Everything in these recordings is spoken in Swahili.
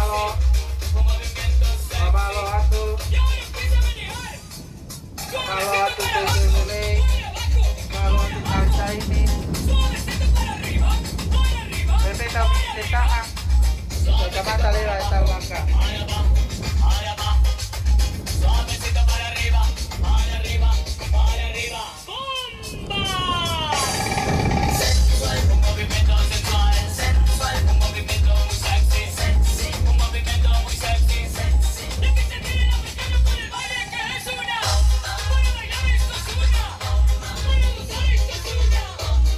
Mamalo. Mamalo atu. Mamalo atu Tete. Mamalo atu Alta ini. Repeta Teta. Llamata leva esta blanca. Suavecito para arriba, para arriba, para arriba. ¡Bomba! Sensual, un movimiento sensual, sensual, un movimiento muy sexy, sexy, un movimiento muy sexy, sexy. De que se tiene la mañana con el baile que es una. Para bailar esto es una. Para gozar esto es una.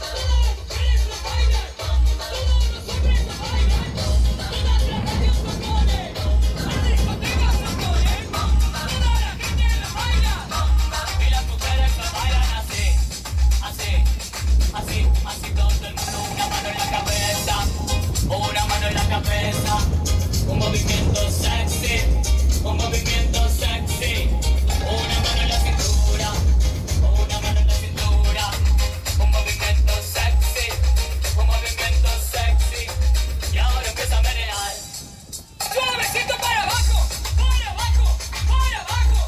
Todas las mujeres lo bailan, todos los hombres lo bailan, todas las radios lo ponen, las discotecas lo ponen. Toda la gente lo baila y las mujeres lo bailan así, así, así, así todo el mundo. Una mano en la cabeza, una mano en la cabeza. Un movimiento sexy, un movimiento sexy. Una mano en la cintura, una mano en la cintura. Un movimiento sexy, un movimiento sexy. Y ahora empieza a menear. Suavecito para abajo, para abajo, para abajo.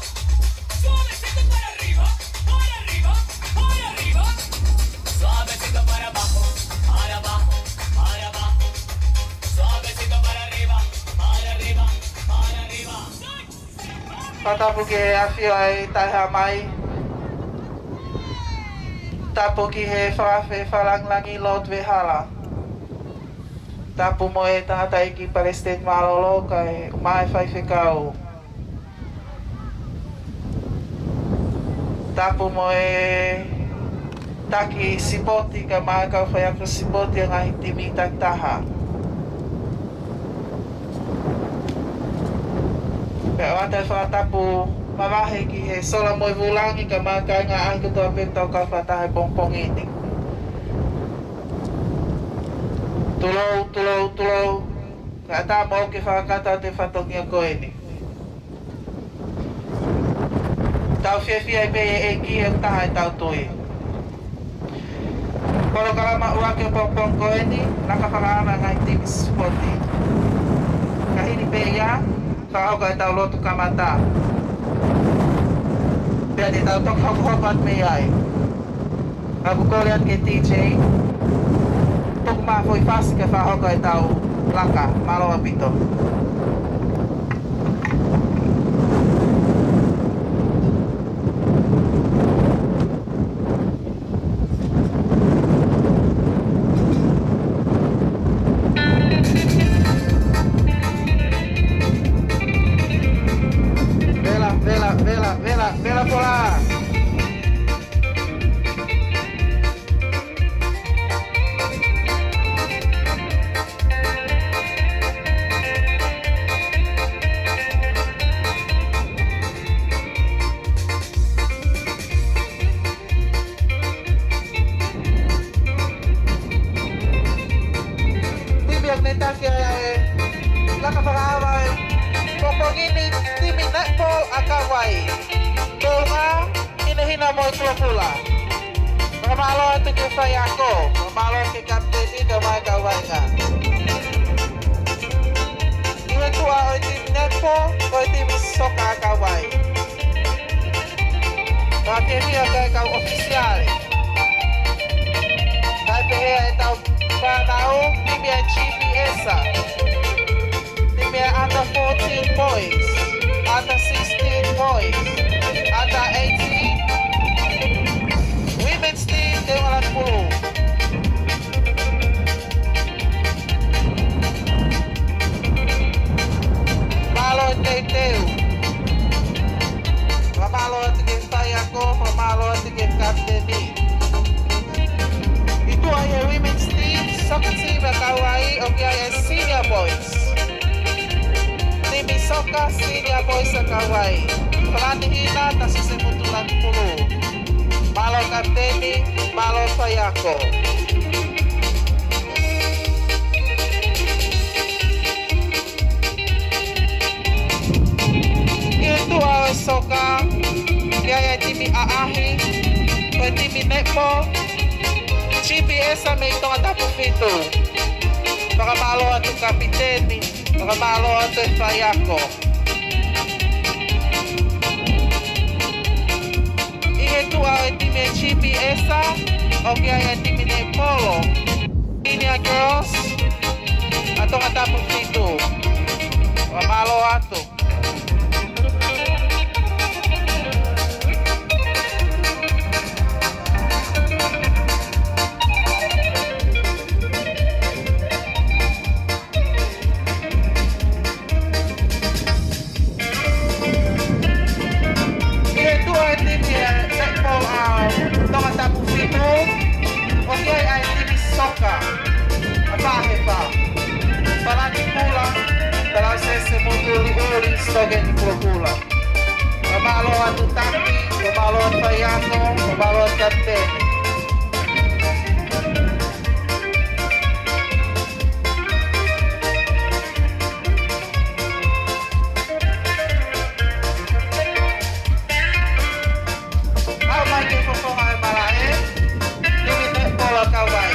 Suavecito para arriba, para arriba, para arriba. Suavecito para abajo, para abajo, para abajo. Suavecito para arriba, para arriba, para arriba. Kata porque afio ai taha mai. Tapu ki he whawhe whalang langi lot ve hala. Tapu mo e tangata iki Palestine malolo kai mai whai whikau. Tapu mo e taki sipoti ka mai kau whai aku sipoti ang ahi timi tak taha. Pero ata whakatapu mawahe ki he sola moi vulangi ka mai kai ngā ahi kutua pētau ka whatahe pongpong ini. Tulou, tulou, tulou. Ka tā mau ke whakata te whatongia koe ni. Tau whiawhia i pēe e ki e taha e tau toi. Koro karama ua ke pongpong koe ni, naka whakaana ngai timi spoti. Ka hini pēe ia, whakahoka e tau lotu kamata. Pea ni tau tok hokohokat me ai. Ka kukolean ke TJ. Tok maa foi fasi ke whahoka e tau laka, malo apito. Vela por lá! Tibiak neta que la caparaba popogini timi netball akawai. Tolma hinahina mo pula. Mamalo ito ke sayako, mamalo ke kapteni ke mai kawai nga. Iwe tua o tim netball, o tim soka kawai. Pakemi akai kau oficiale. Kai pehe e tau panau, tim ya GPS. Tim ya under 14 boys, under 16 boys. Under 18 Women's team de walang pulo. Malo teu. Mamalo tingin saya ko, mamalo tingin kapteni. Itu ay women's team, soccer team at Hawaii, okay ay senior boys. Team soccer senior boys at Hawaii. Pelatihan nasi semutulan puluh. Malo kapteni, malo sayako. Itu awal soka, kaya timi aahi, kaya timi netball, GPS sa may itong atapo fito. Baka malo at kapiteni, nakamalo ato Fayako. Ihe tu au time chipi esa, oke ay time ne polo. Ini girls, ato katapos nito. Nakamalo ato. Sebagai pula. Pemaloan Utami, pemaloan Fayako, pemaloan Kapten. How lagi performa malahe? Limit bola kawai.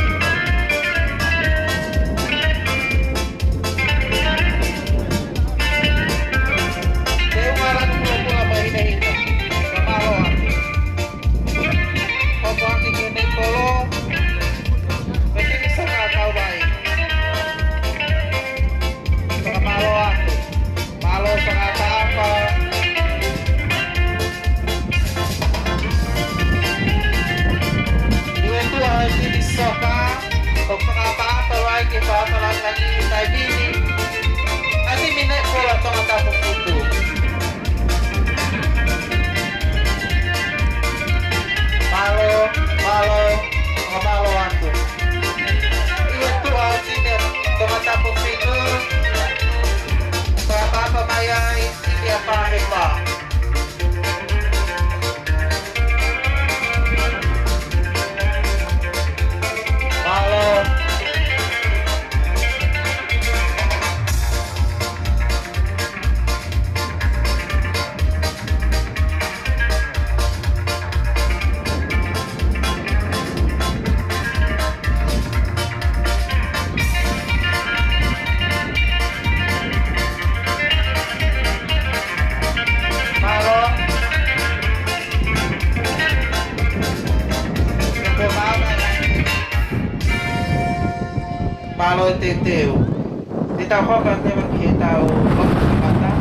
Malo teteu. Kita hoka tema kita o mata.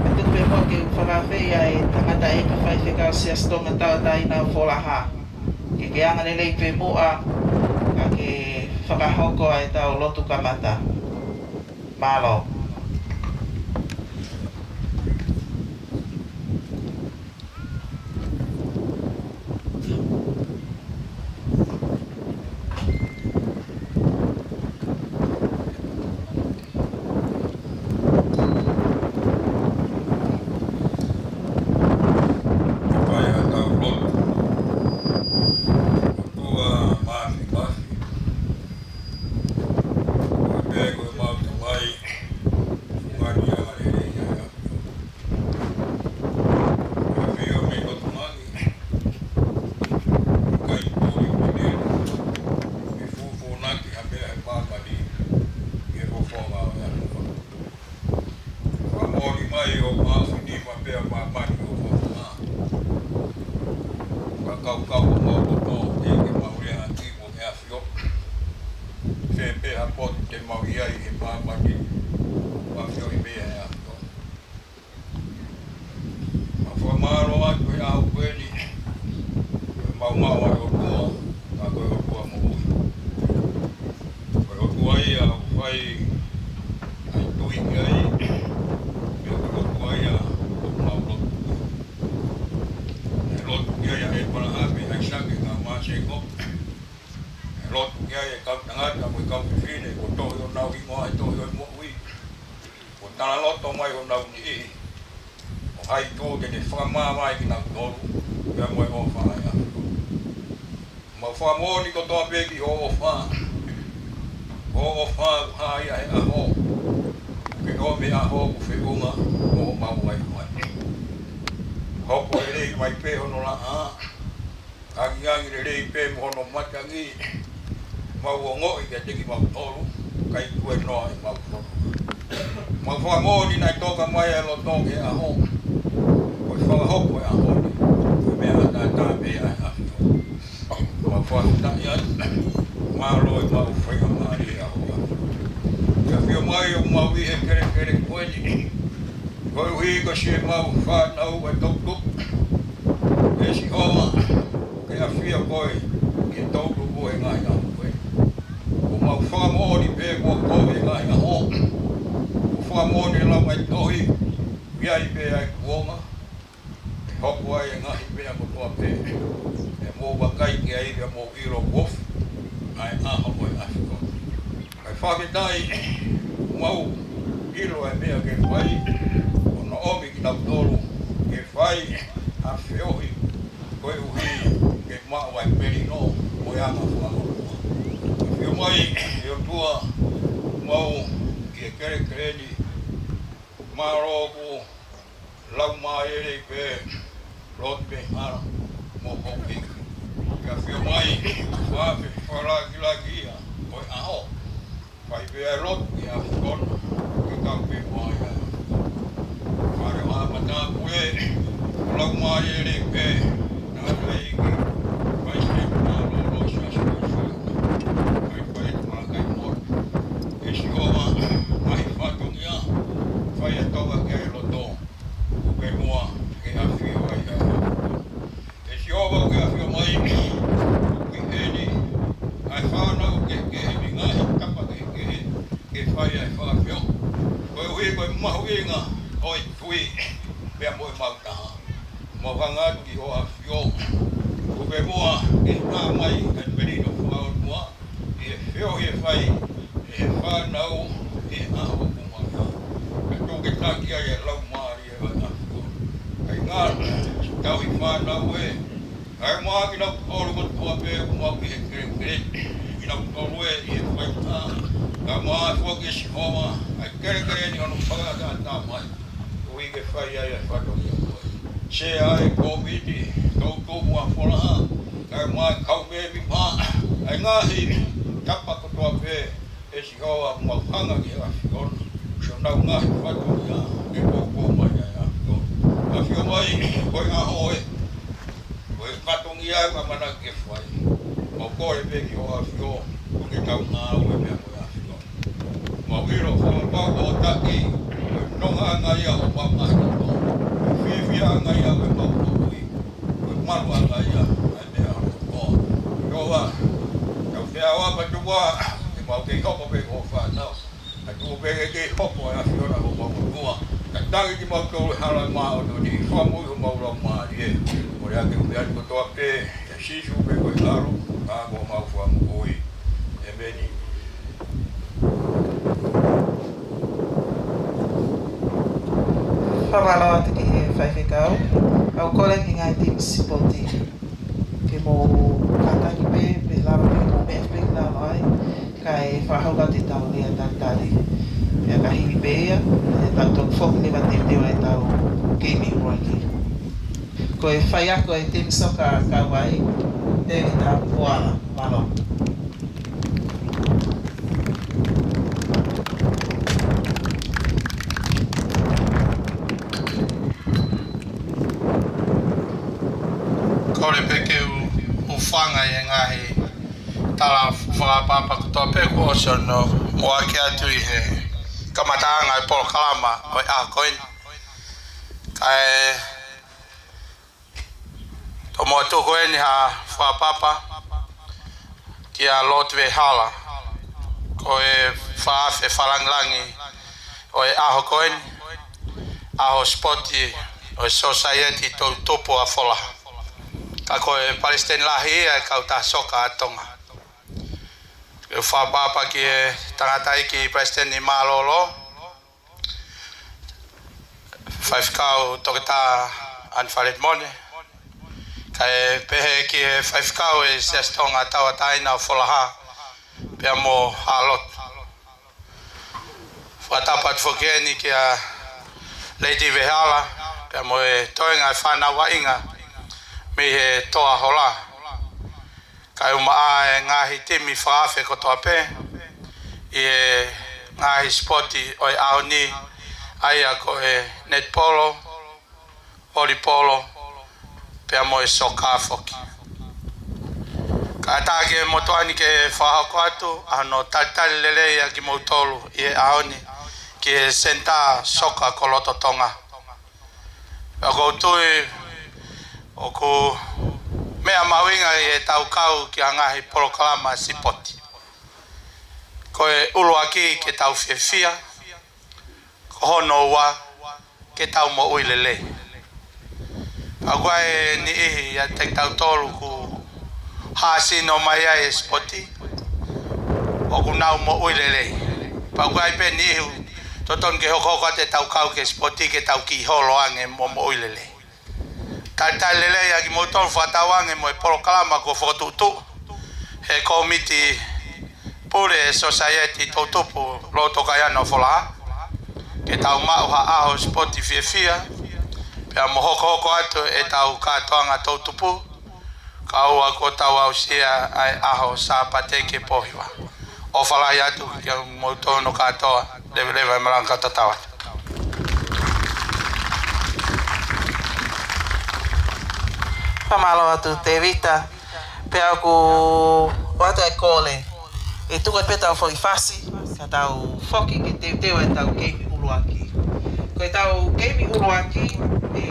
Itu bemo ke falafe ai tangata e ka fai fika sias to mata dai na folaha. Ke yang nilai bemo a ke fakahoko ai tau lotu kamata. Malo. Famoni ko to begi o fa ha ya ha ho ke o me a ho fe uma o ma wai mai ho ko le mai pe hono la a ngi le pe mo no matangi ma wo ngo i ke ki ma tolu kai ku no ma whamoni nai toka mai e lo toke a ho. Ko whahoko e a honi. Ko mea ata tāpe a hafio. Ko whahita i atu. Mālo e mau whaia maari a hoa. Ka whio mai o mau i he kere koeni. Ko ui ko si e mau whanau e tautu. E si hoa. Ke a whia koe. Ke tautu koe ngai a koe. Ko mau whamoni pe ko koe ngai a ho. Whamoni lau mai tohi, ia I pe ai kuonga, hoku ai e ngahi pia kotoa pe, e mō wakai ki ai ria mō iro wof, ai aho moi afiko. Ai whaketai, mau iro e mea ke whai, o na omi ki tau tolu, ke whai, a whiohi, koe uhi, ke maa wai peri no, o anga whanoroa. Ka whio mai, e o tua, mau, ki e kere kereni, Maroku, lau maere pe, lot pe hara, mo hoki. Ka whio mai, whape, wharakilakia, oi aho. Whai pe ai lot, ki a whikona, ki kau pe mai a. Whare hapa tā kue, lau maere pe, nā reiki, whai se maroro sasi whai whai whai mora. E si hoa, mai whatongia, whai e toga kei loto, uke mua ke a whio ai a. E si hoa ke a whio mai, ki heni, ai whanau ke heni ngahi, kapa ke whai ai whawhio. Koe hui koe mahu inga, oi tui, mea moe mautaha. Mo whangatu ki hoa whio, uke mua ke ngā mai, e perino whao mua, e whio he whai, e whanau, e aho kumaka. Ke taki ai e lau maari e wata. Kai ngā, tau I whanau e. Kai maa ki nau tolu ko tua pe ku mau ki he kere. Ki nau tolu e I he whaita. Kai maa tua ki si homa. Ai kere ni anu whagata tā mai. Ui ke whai ai e whato ki a koe. Se ai komiti, tau tō mua wholaha. Kai maa kau me mi maa. Ai ngahi, tapa ko tua pe. E si hoa mau hanga ki a whikona. So nau ngahi whato ia, e kōkō mai ai a whio. A whio mai, koe ngā hoe, koe whatongi au ka mana ke whai. Mau kore pe ki hoa whio, ko ke tau ngā ue mea koe a whio. Mau iro whamapau o taki, koe nonga ngai a o wamahi koto. Koe whiwhia ngai a koe mau koui. Koe marua ngai a, ai mea a koto. Koa, kau whea wapa tuwa, ke mau ke kopo pe ko whanau. Ka tū peke ke hopo e a whiora ho mau kua. Ka tangi ki mau tōru hara maa o tōni whamui ho mau rau maa rie. O rea ke ume ati kotoa pe, e sisu pe koe haro, ka ko mau whamu oi. E meni. Whamalo atu ki he whaiwhekau. Au kore ki ngai team sipoti. Ke mō kātaki pe lawa pe mō me pe lawa ai. Kai whahauka te tau lia tātari. Pea ka hiwi pēia, e tau tōku whoku ni wate teo e tau gaming roiki. Ko e whai ako e team soccer kawai, te i tā puala, malo. Kore peke u whanga e ngahi tala whakapapa kutoa peku o sono mua ke atu I he kamataanga I polo kalama o a koin. Kai to mua tuku eni ha whakapapa ki a lotwe hala ko e whaafe whalanglangi o e aho koin aho spoti o e society to tupu a wholaha. Ka koe Palestine lahi e kauta soka atonga. E whapapa ki e tangata iki Palestine I Malolo. Whaifkau toke tā anwharet mone. Ka e pehe ki e whaifkau e sestonga tawa taina o wholaha. Pea mo halot. Whatapat whokeni ki a Lady Vehala. Pea mo e toenga e whanawa inga. Mi he toa hola. Kai uma e ngahi timi whaafe kotoa pe. I e ngahi spoti o e aoni aia ko e net polo, volleyball, pea mo e soka foki. Ka tāke motoani ke whahako atu, ano tatali lele ia ki mautolu i e aoni ki e senta soka ko loto tonga. Pea koutui o ku mea mawinga i e tau kau ki angahi polokalama sipoti. Ko e ulu aki ke tau fiefia, ko hono ua ke tau mo uilele. Agua e ni ihi ya te tau tolu ku hasi no mai ai spoti o ku nau mo uilele. Agua e pe ni ihi toton ke hoko te tau kau ke spoti ke tau ki holo ange mo uilele. Tata lele ya ki mo tolu whatawange mo e polokalama ko whotutu he komiti pure society tautupu loto kaiano fola ke tau mauha aho spoti fiefia pea mohoko atu e tau katoanga tautupu ka ua ko tau ausia ai aho sa pateke pohiwa o falai atu ki mautono katoa lewe e maranga tatawa Pamalo atu te vita pea ku wata e kole e tuka pe tau foi fasi ka tau foki ki te teo e tau keimi uluaki ko e tau keimi uluaki e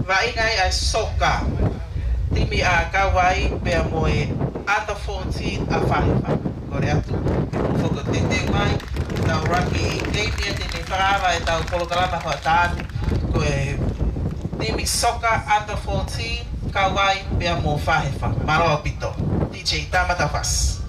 vaingai ai soka timi a kawai pea mo e under 14 a whaifa kore atu foko te te mai e tau raki keimi e te wharawa e tau polokalama hoa tānu ko e timi soka under 14 kawai pea mo whaifa maroa pito DJ Tamata Fas.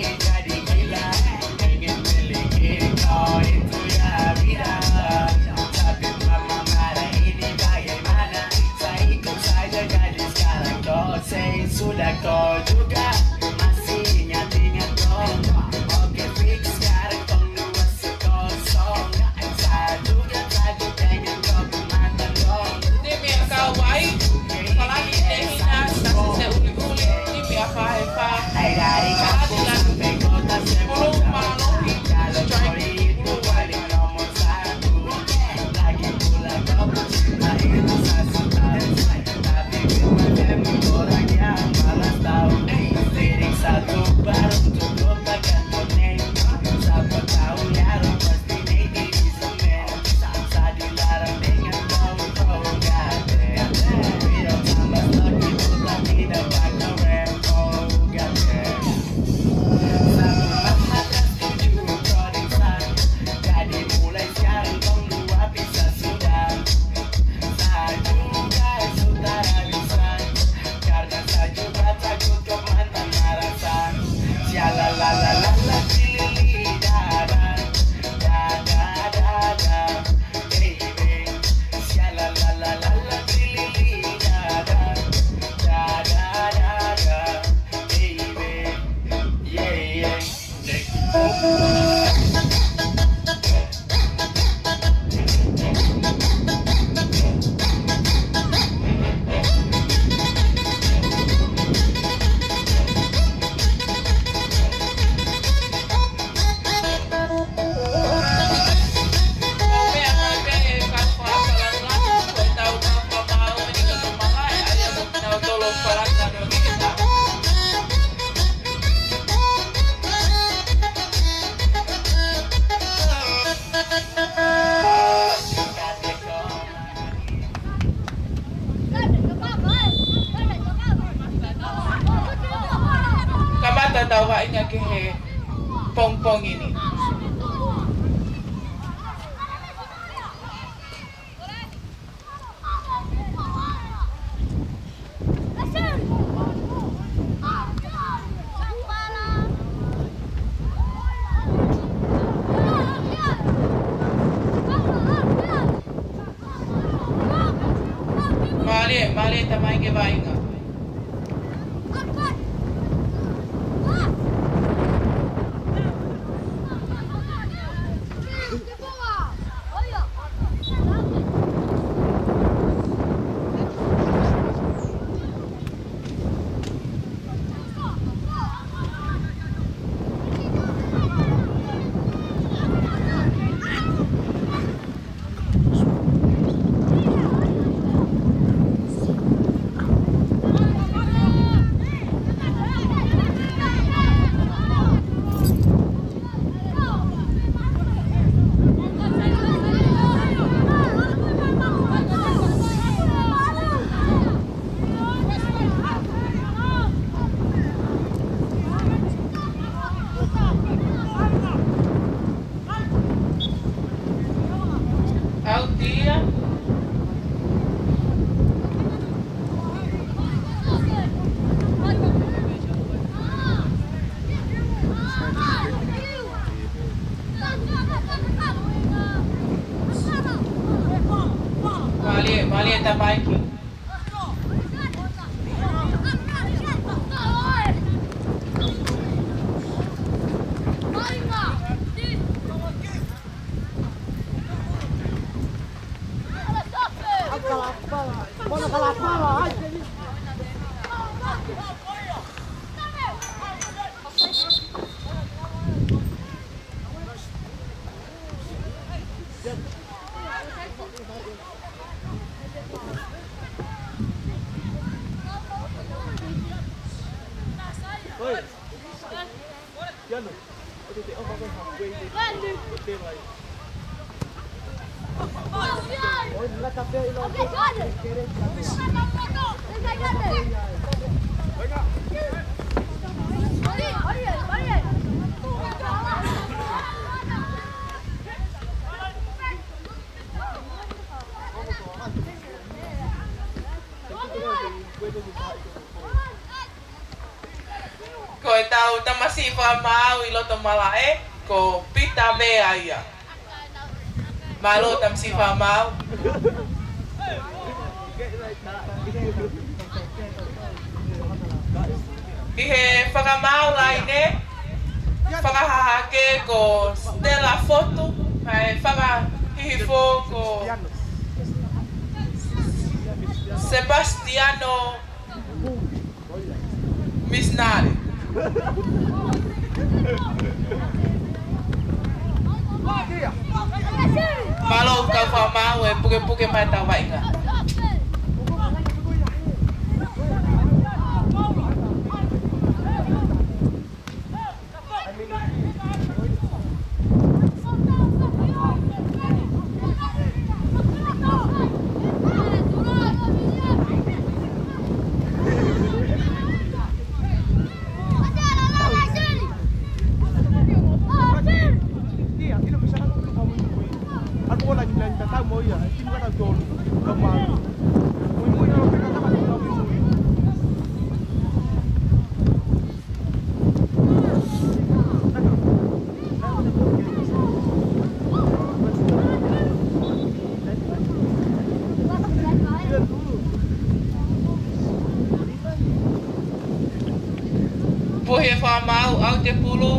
jadi gila, ingin miliki kau itu ya vida. Tapi mama marah ini bagaimana? Saya ikut saja jadi sekarang dosen sudah kau juga masih ingat-ingat dong. Oke fix sekarang kau dua sekosong. Saya juga takut dengan kau mantan dong. Demi akawai, palagi tehina sa uli-uli, demi apa-apa. Ay dari kampung sampai kota semuanya. Kalau curi itu paling nomor satu. Lagi pula kau cinta itu sasukan. Tapi memang orang yang malas tahu. Lirik satu baru cukup takkan konek. Siapa tahu ya lo pasti ini bisa men. Saya dilarang dengan kau gak ada. Video tambah lagi putar tidak bakal rem. Oh gak ada. Jadi mulai sekarang kau dua bisa sudah. Saya juga sudah bisa. Karena saya juga takut kau mantan marasan. Sialalalala pilih dada. Dada dada baby. Sialalalala pilih dada. Dada dada baby. Yeah yeah. Kamata tawain niya kay Pongpong ini. Mali tamay ke bainga. Altia. Mali tamay ki. Kau tahu tamasi whamau I loto malae ko pita vea ia. Malo tamasi whamau. I he whakamau lai ne, whakahahake ko Stella Foto, mai whakahihifo ko Sebastiano Misnari. Malo ka whamau e puke mai tau wainga. Puhe whamau au te pulu.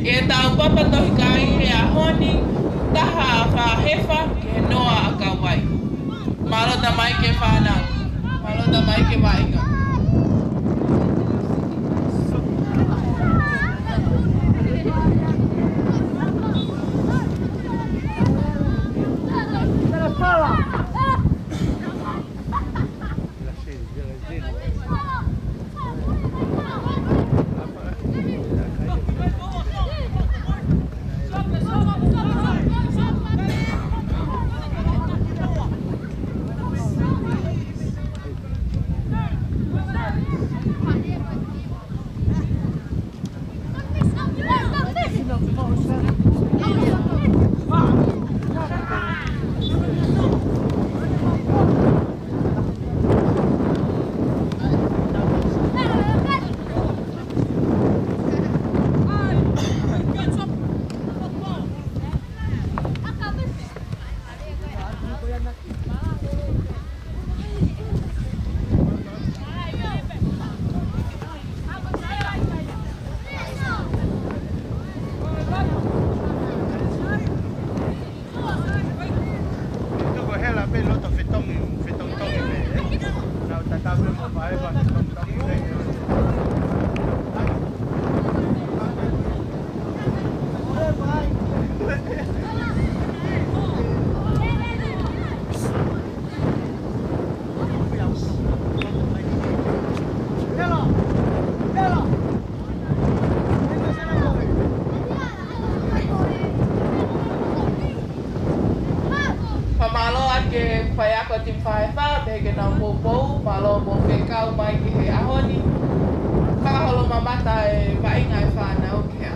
E tau papa tohi kai he a honi, taha a whahewa ke he noa a ka wai. Malota mai ke whanau, malota mai ke wainga. Pamalo ake whaiako tim whaewa, me ke nā pōpou, malo mō whekau mai ki he ahoni. Whakaholo mamata e wainga e whānau ki a.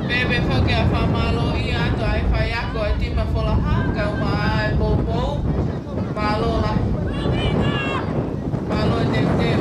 Bebe whoke a whamalo I ato ai whaiako e tima wholaha, kau maa e pōpou, malo la. Malo e teu teu.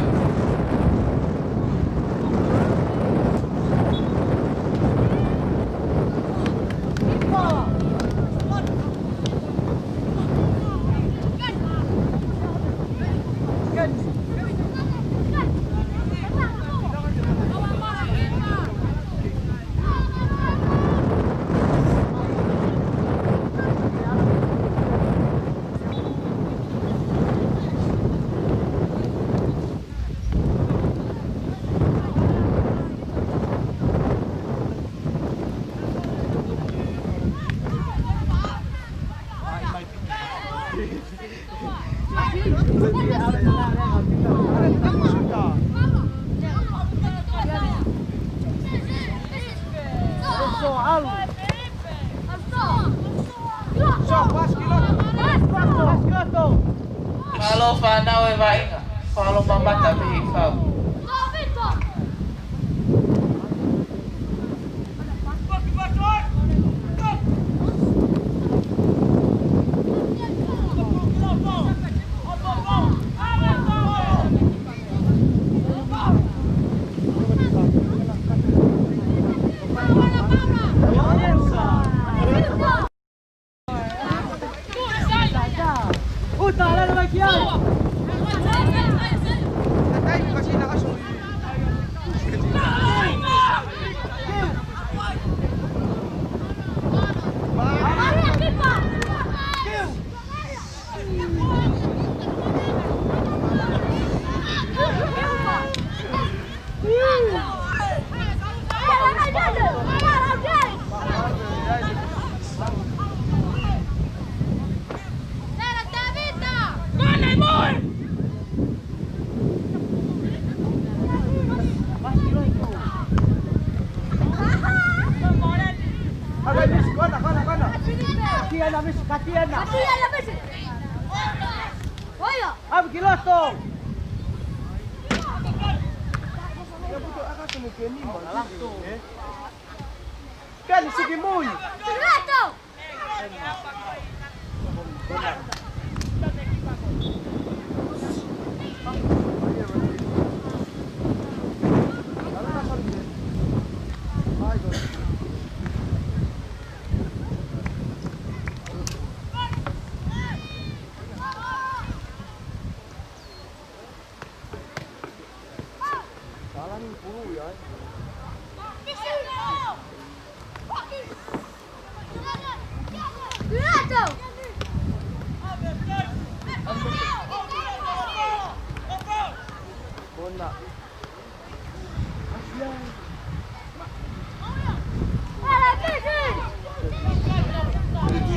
Malo whanau e wainga, whalo mamata me he whau.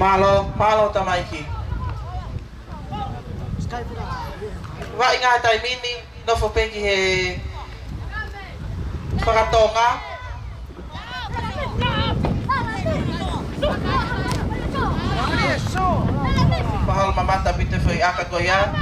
Malo tamaiki. Wa inga tai mini no fo peki he whakatonga. Pahal mamata pite foi aka goya.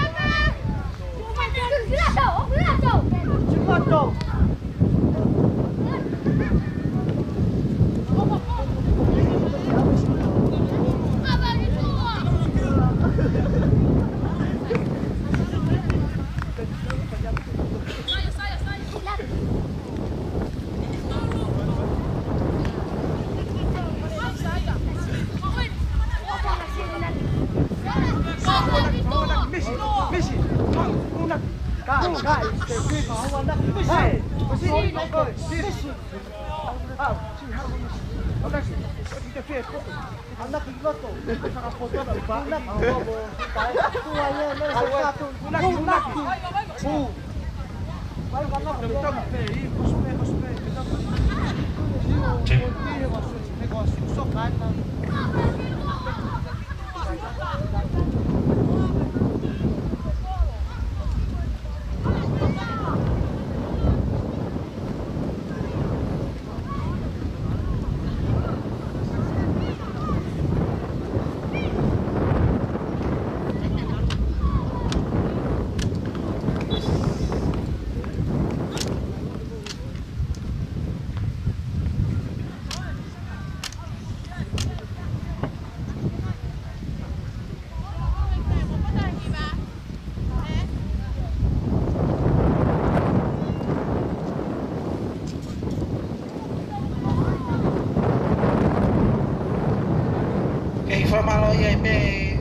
Whamalo ia me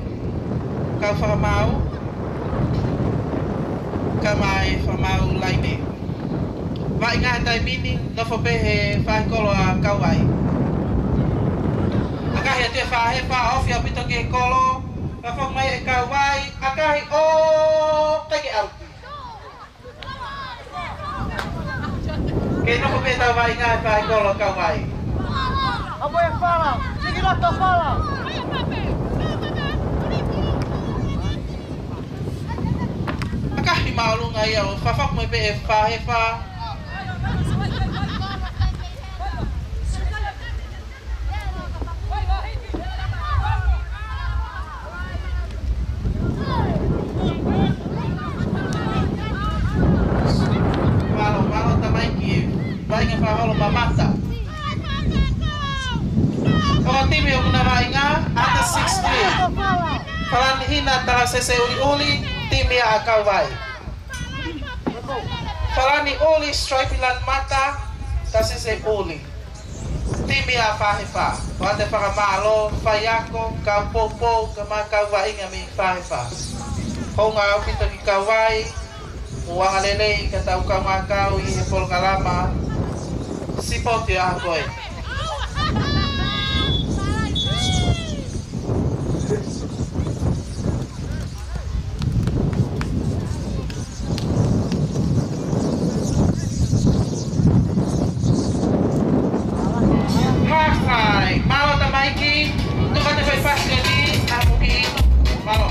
kau whamau ka mai whamau laine wa inga tai mini no fo pe he whai kolo a kau ai akahi a te whahe wha ofi a pito ke kolo ka whong mai e kau ai akahi o teke au ke no fo pe tau wa inga e whai kolo kau ai Abo e whala, sigi rato whala. Akahi maulunga ia o whawhak mai pe e whahe wha Malo tamaiki Wainga whaholo mamata Kau timi o muna wainga Ata 16 Palan hina tala sese uli Timi a kau vai Palani uli stripilan mata Ta sese uli Timi a whahe wha Wate whakamalo Whaiako Kau popo Kama kau wainga mi whahe wha Honga au pito ki kau vai Uanga lelei ka tau kau makau I he polo kalama Sipoti a koe Malo tamaiki Tu kata fai pasti ni Aku ki Malo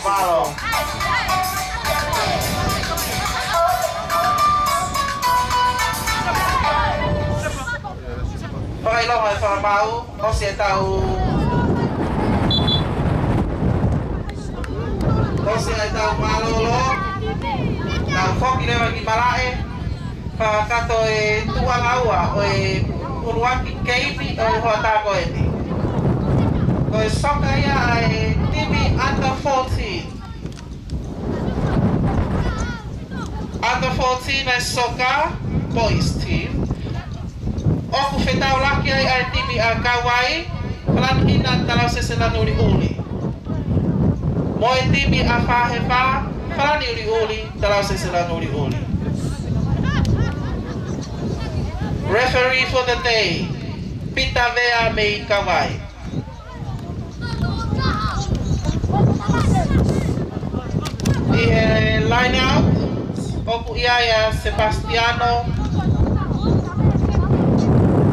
Follow. Okay lang ay parabaw o siya tao malolo tao foki na magimalae pagkato tuwang awa o uruaki keipi o huatako edi o soka ya ay TV under 14 ay soka boys team Oku fetau laki ay TV a kawai Pelan ina talau sesela nuli uli Moe TV a fahefa Pelan uli talau sesela nuli uli Referee for the day Pita Vea Mei Kawai Line out Oku iaya Sebastiano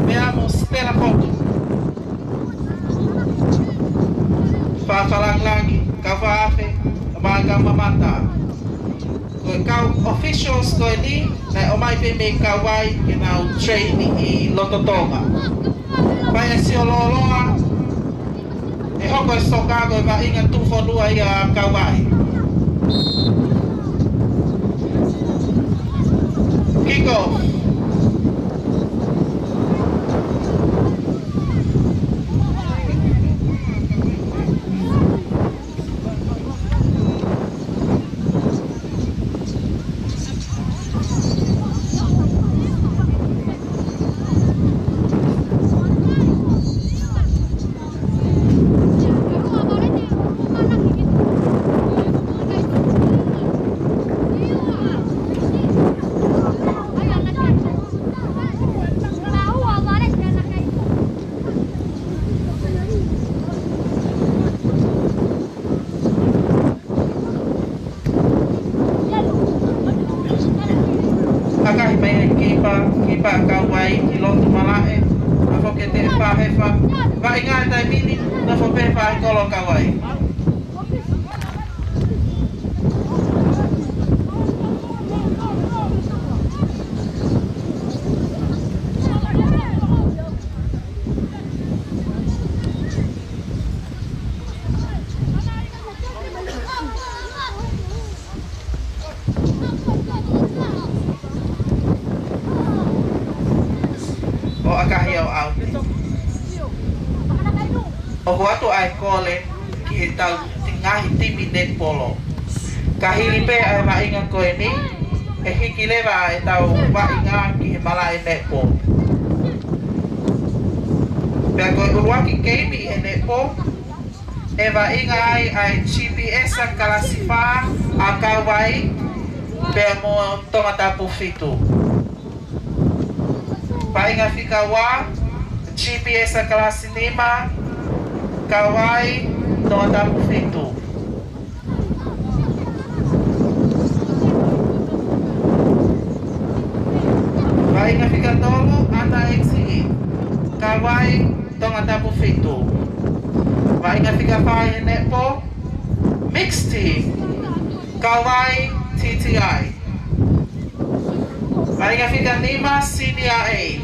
Veamos pela foto. Fafalang lagi, kavafe, baga mamata. Kau officials ko ini, na omai pe me kawai kinau training I lototonga. Pai si ololoa. E hoko soka ko ba inga tu fonua ya kawai. Kick off. Kipa kawai ilong malae afo kete fa hefa va inga tai mini na fo pe fa kolo kawai O watu ai kole ki tau tingahi timi net polo. Kahili pe ai mainga ko ini e hiki leva e tau mainga ki mala e net polo. Pe ko uruaki keimi e net polo e mainga ai GPS a kalasifa a kawai pe mo tomata pufitu. Painga fika wa GPS a kalasi 5 Kawai tomata pufitu. Painga fika tolo ata exi Kawai tomata pufitu. Painga fika pai nepo mixed team Kawai TTI. Painga fika 5 senior A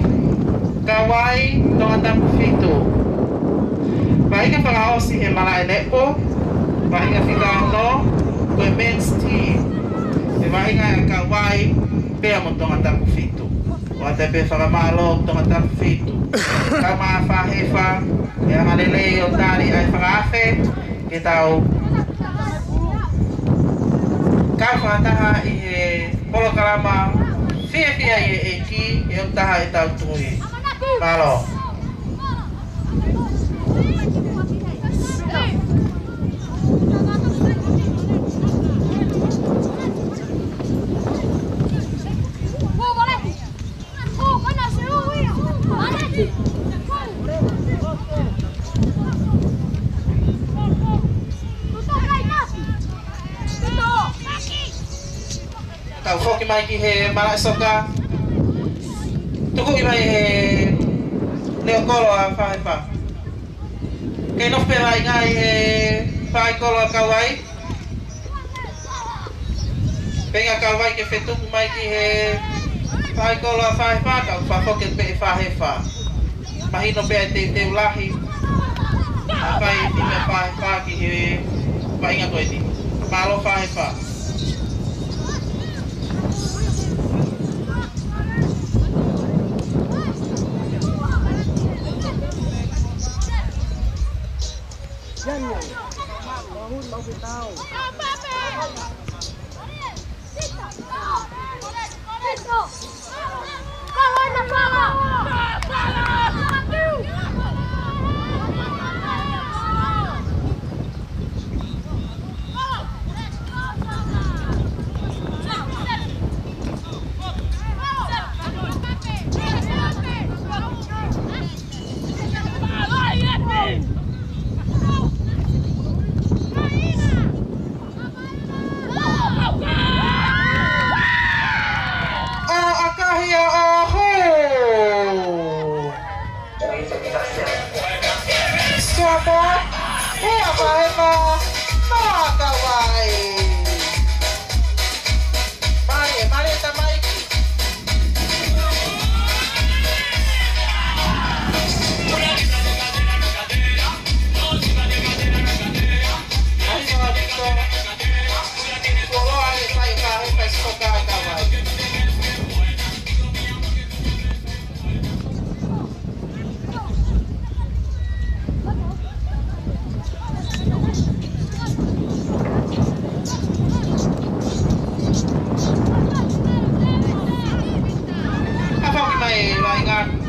kawai tonga tapu fitu. Vainga whakaosi he mala e lepo, vainga whikano, koe men's team. E vainga e kawai, pea mo tonga tapu fitu. O te pe whakamalo tonga tapu fitu. Ka maa whahewa, e amalelei o tari ai whakawhe, ke tau ka whataha i he polokarama whiawhia i e ki e o taha e tau tui. Malo. Kau foki mai ki he mala soka. Tuku i mai he leo kolo a whaepa. Kei no pera i ngai he whae kolo a kawai. Penga kawai ke whetuku mai ki he whae kolo a whaepa. Kau whafoke pe e whahepa. Mahino pe te te ulahi. A whae ti me whaepa ki he whainga koe ni. Malo whaepa.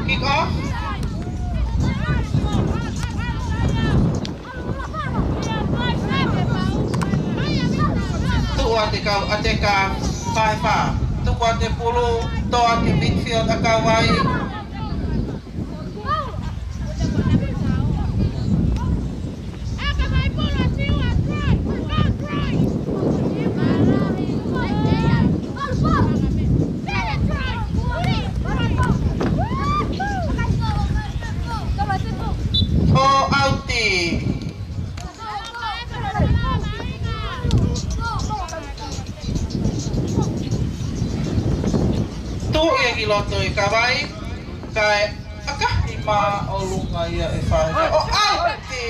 Kick off. Tu ate ka whaepa. Tu ate pulu, to ate midfield a kawai. Loto i kawai, kai akahi mā o lunga ia e whae. O auti!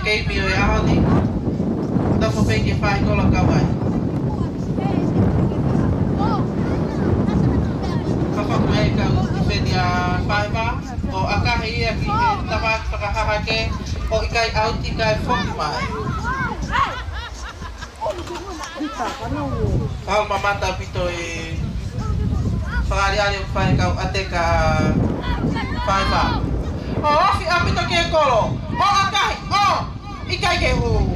Kei mio e ahoni, tafo peki whae kola kawai. Whawhaku mei ka uti wheni a whaewa, o akahi ia ki he tawak whakahahake, o ikai auti kai whoki mai. Whao mamata pito e whakariari o whae kau ate ka whaewa. O afi apito ki e kolo, o akahi, o! Ikai ke hu.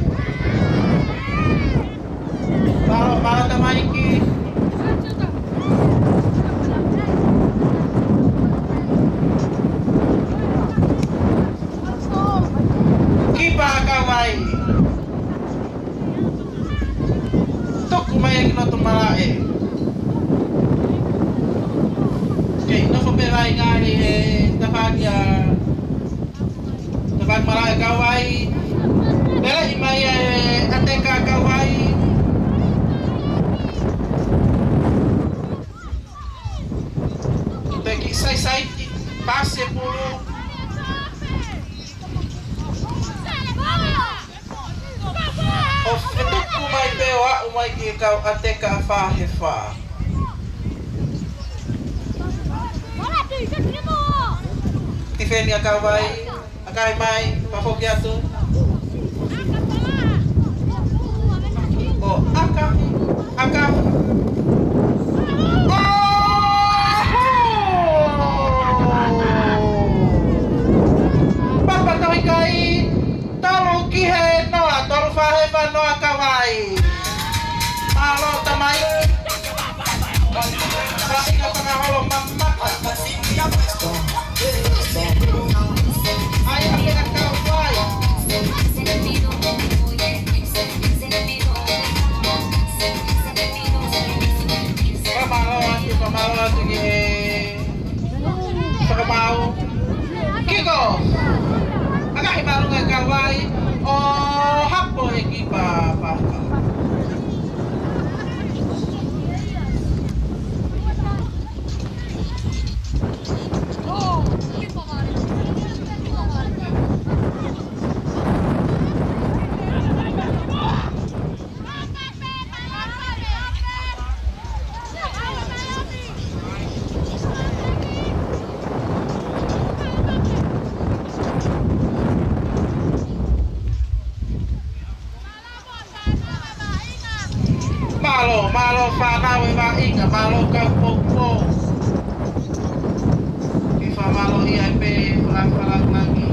Malo tamaiki. Kipa kawai. Toku mai no tomarae. Okay, no fa perai ngai tapagia. Tapag marae kawai. Bela imai ateka kawai. Bagi sai passe pulu. O fetuk umay pewa umay ikaw ateka fa. Tifeni akawai akai mai pafogiatu. O aka. Papa tahu kai tahu kihe noa tahu fahe pa noa kawai. Malo tamai. Kasi ka pangaholo mama. Ay ang kawai. Pamalo sige. Pagkamaw. Kiko. Agak baru nggak kawai. Oh hapo ekipa pa. Malo fana we ba inga malo ka popo. Ifa malo IIP falang lagi.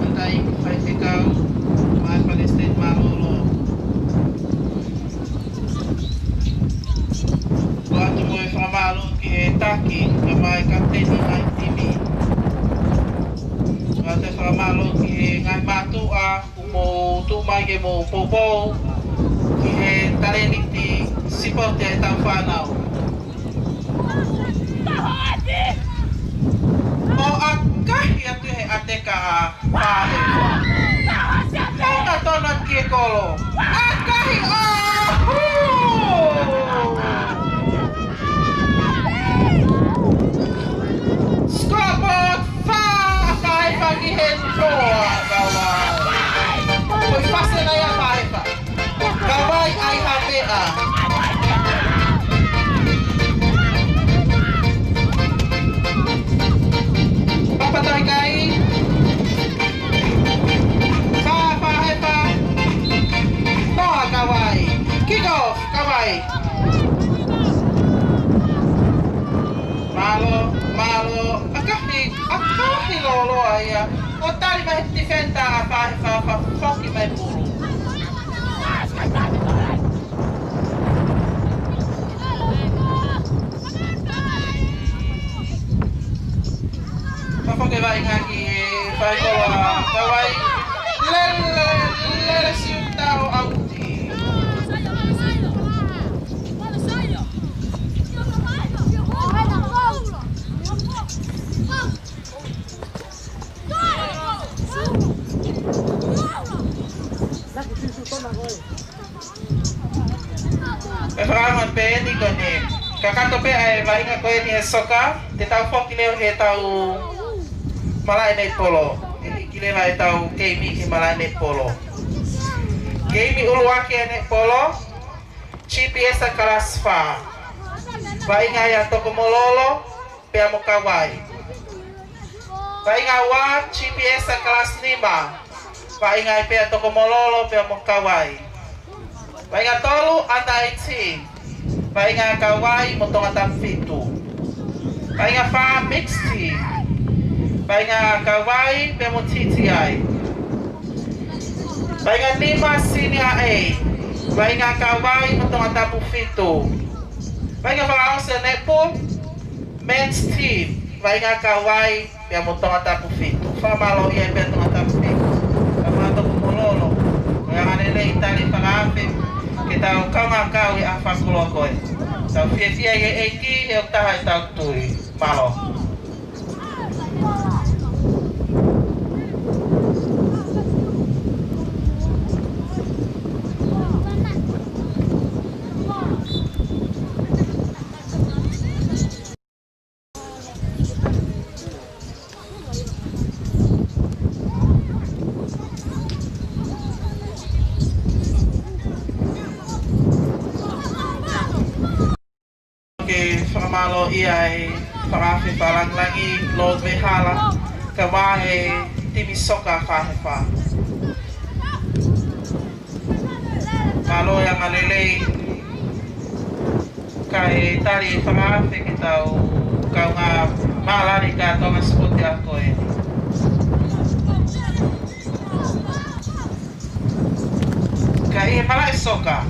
Antai fight ikaw may Palestine malo lo. Waktu mo ifa malo ki taki kamay kapten ni ITV. Waktu ifa malo ki ngai matu kumo tumay ke mo popo. Taleniti sipote tau whanau. O akahi atu he ateka pahe. O katonat kie kolo. Akahi ahu! Scoreboard fa pahe pagi hendoa kawan. Koi fase na ya pahe pa. Kawai ay HPA. Papatay kay hepa. Toa kawai. Kick off kawai. Malo. Akahi lolo aya. O tali mahit defenda hepa foki may puro. Papoke vai ngaki vai kola kawai lele siutao auti. Eframan pe ni kone. Kakato pe ay vai ngako ni soka, te tau foki leo he tau malai nei polo. Kile vai tau keimi ki malai nei polo. Keimi uluake nei polo. GPS kelas fa. Vai ngaya toko mololo pe amo kawai. Vai ngawa GPS kelas 5. Vai ngai pe toko mololo pe amo kawai. Vai ngatolu anda iti. Vai nga kawai motong atap fitu. Vai nga fa mixti. Vai nga kawai pemo TTI. Vai nga 5 sini A. Vai ngā kawai mo tonga tapu whitu. Vai ngā whakaonsa netball, men's team. Vai ngā kawai pia mo tonga tapu whitu. Whamalo ia pia tonga tapu whitu. Ka mātou kumololo. Kaya ngane i tali whakaafe. Ke tau kaunga kau i a whakuloa koe. Tau whiawhia i eiki he o taha i tau tui. Malo. Whamalo ia e whakawhi whalanglangi Lord Mehala ka wahe timi soka whahewha. Malo ia ngalelei ka e tari e whakawhi ki tau kau ngā maalari ka tonga spoti a koe. Ka e mala e soka.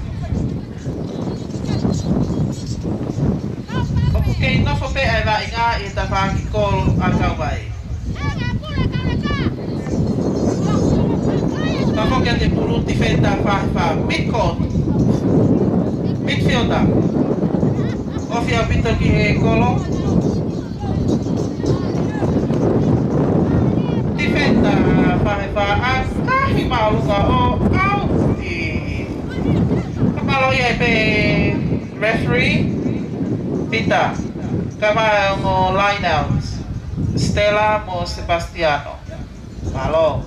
Kei nofo pe ai wa inga i ta whaki kolo a kawai. Nofo kia te puruti wheta whahewha. Midcourt. Midfielder. Ofi a pito ki he kolo. Ti wheta whahewha a kahi mauluka o auti. Kapalo ia pe referee. Pita. Kama mo line-outs, Stella mo Sebastiano. Malo.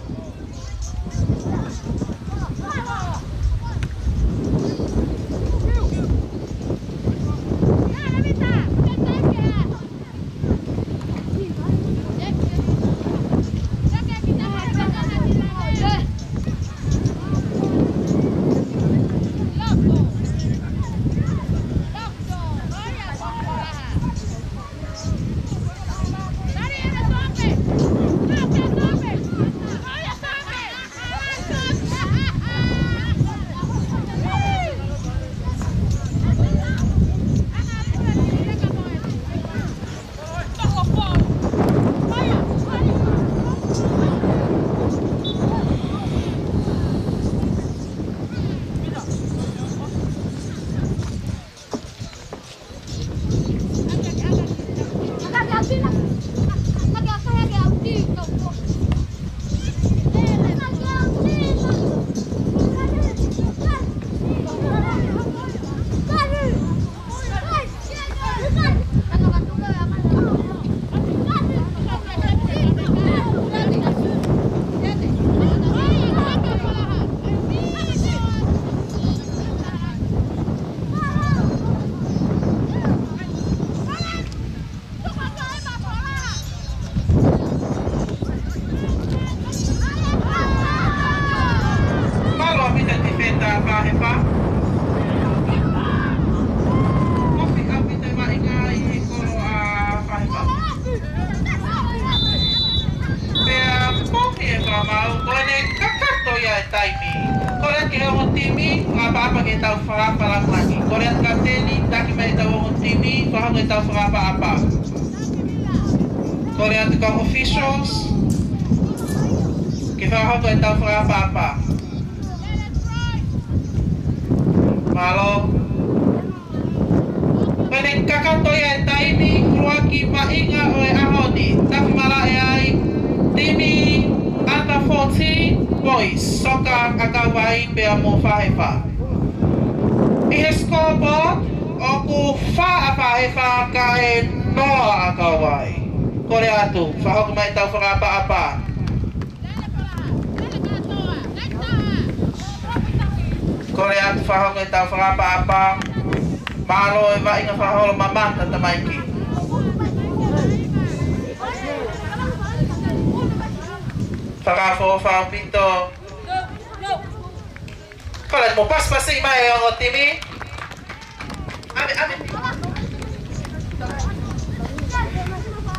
Korea tukang officials kita hau kau tahu apa-apa malo Paling kakak to ya taimi ruaki mainga oe ahoni tapi malah ai timi under 14 boys soka akawai pe amo fahefa ihe scoreboard oku fa fahefa kae no akawai Korea tu fahok mai tau fa apa-apa Korea tu fahok mai tau fa apa-apa Malo e vai nga faholo mamata tamaiki. Farafo fa pinto. Kala mo pas pasig mai ang timi. Ami.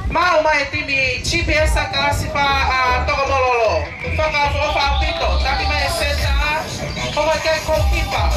Mau mai timi GPS sa klasifa tokomololo. Farafo fa pinto. Tapi mai sesa. Como que goalkeeper.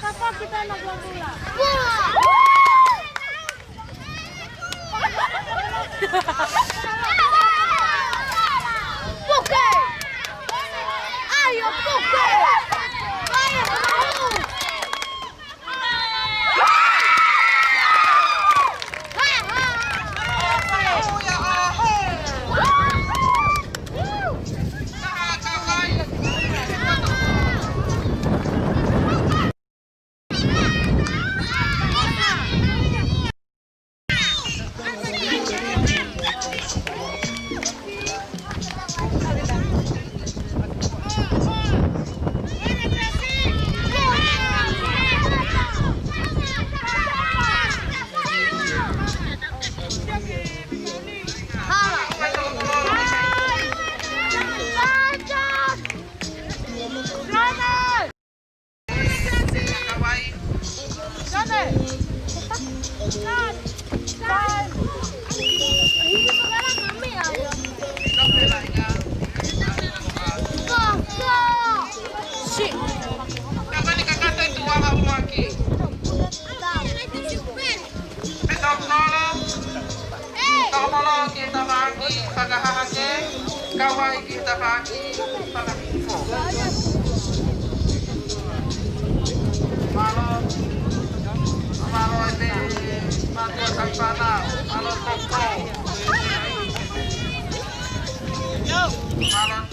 Kakak kita nagbola. kita pagi pada info. Malam ini bantu sampana, malam toko. Malam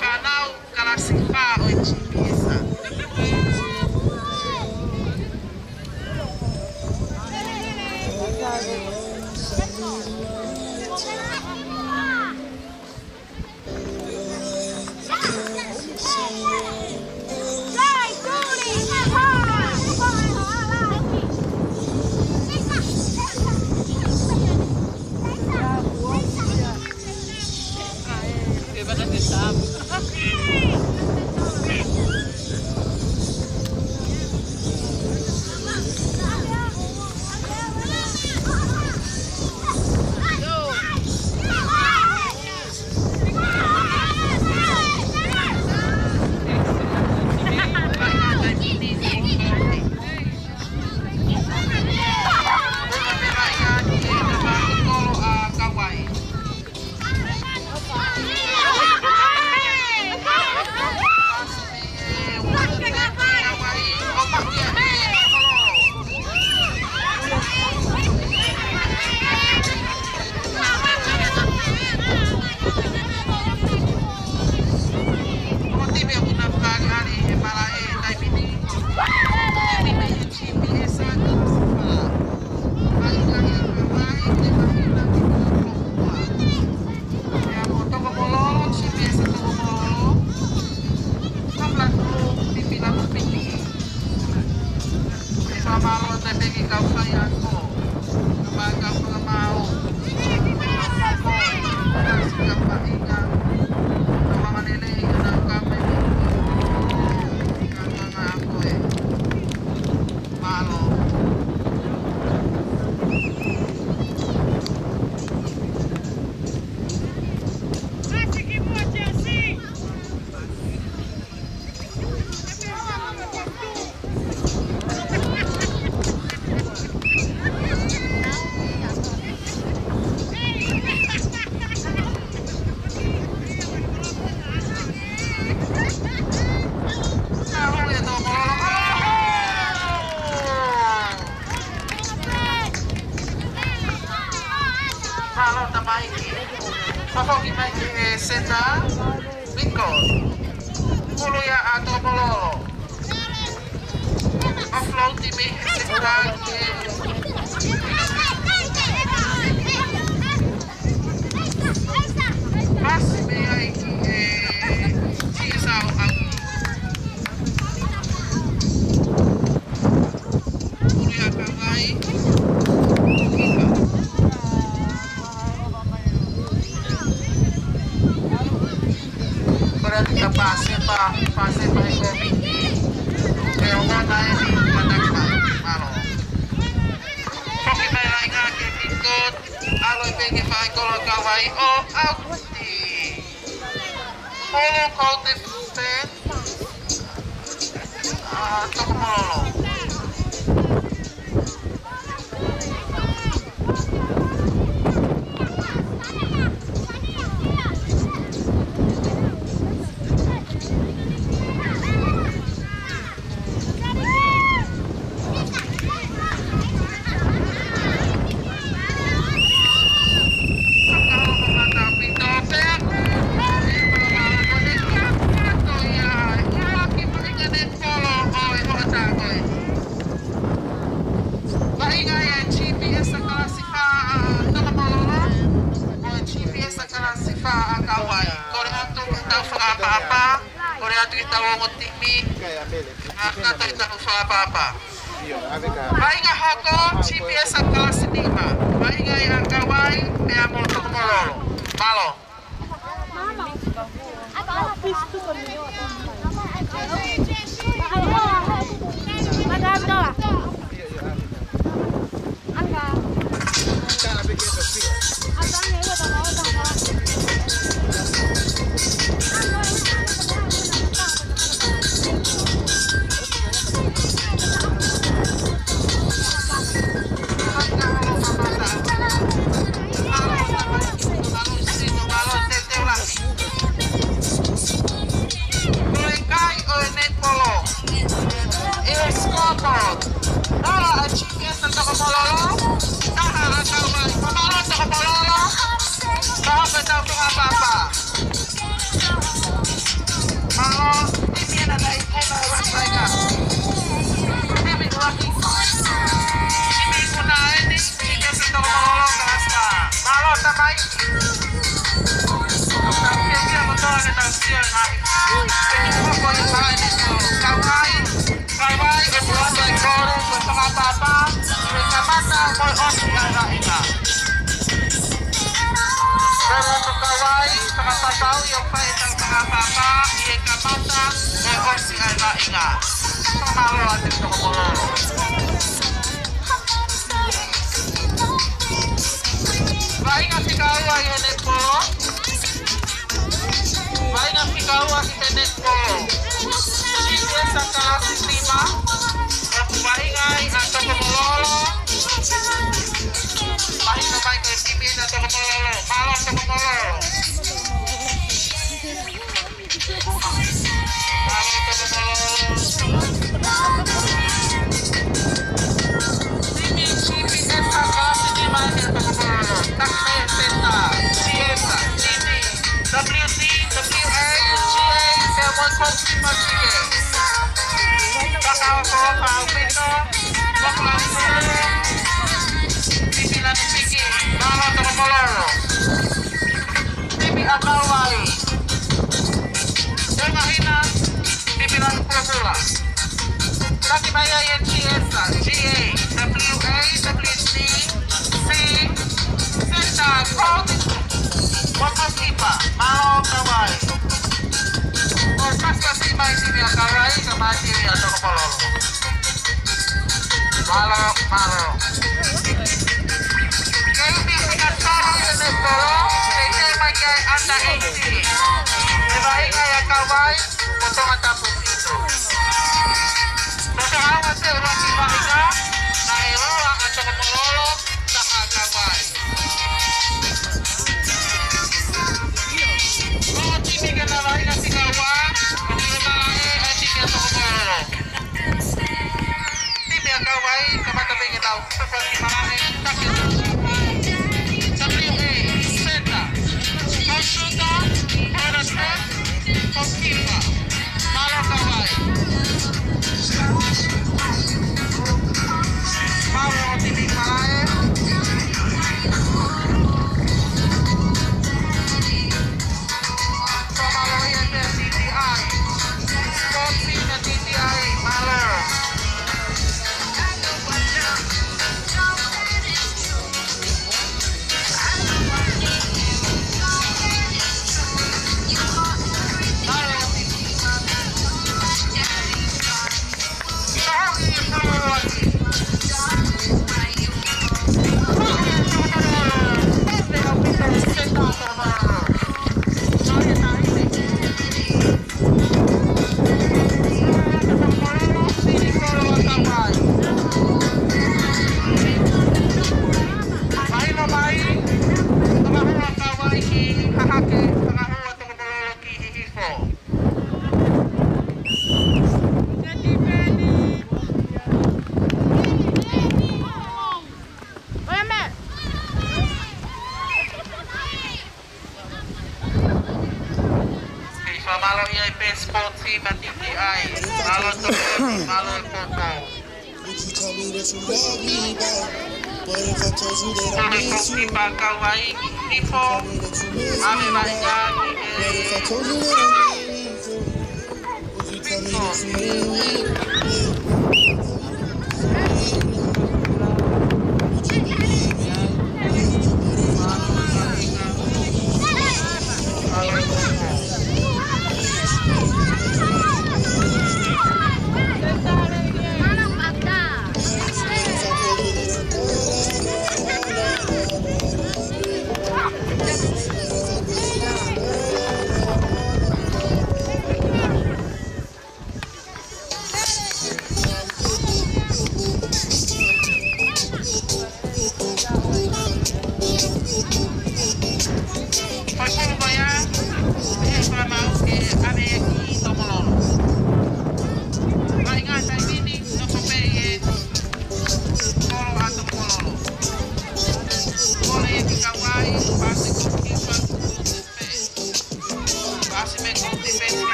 Kanal Galaxy Pa hoje bisa. Senta Bingo Mulu ya atau Mololo Offload TV Senta Masih bayar Cisau Mulu ya kawai berarti pase pa kopi kaya na ini matagpa malo pokoknya na nga kipikot aloy pegi pa kolo kawai o auti polo kote fen toko mololo atu kita wongot timi. Aku kita usaha apa-apa. Mainga hoko GPS ang kelas 5. Mainga ang kaway kaya mo tumulong. Malo.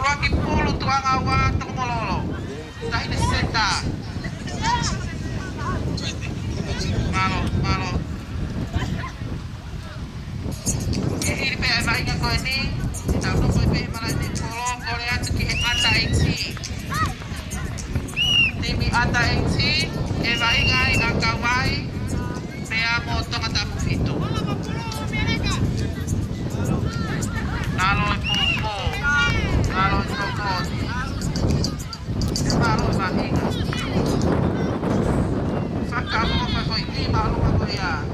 Kuruaki pulu tuang awa tong mololo. Tahi ne seta. Malo. Ini pe ai vai ko ini. Tahu ko pe malai ni polo Korea tu ki ata iksi. Timi ata iksi e vai ngai akawai. Pe amo tong ata fito. Nalo popo. Nalo sokoti. Malo mahinga. Sakamo pa ko ini malo ko ya.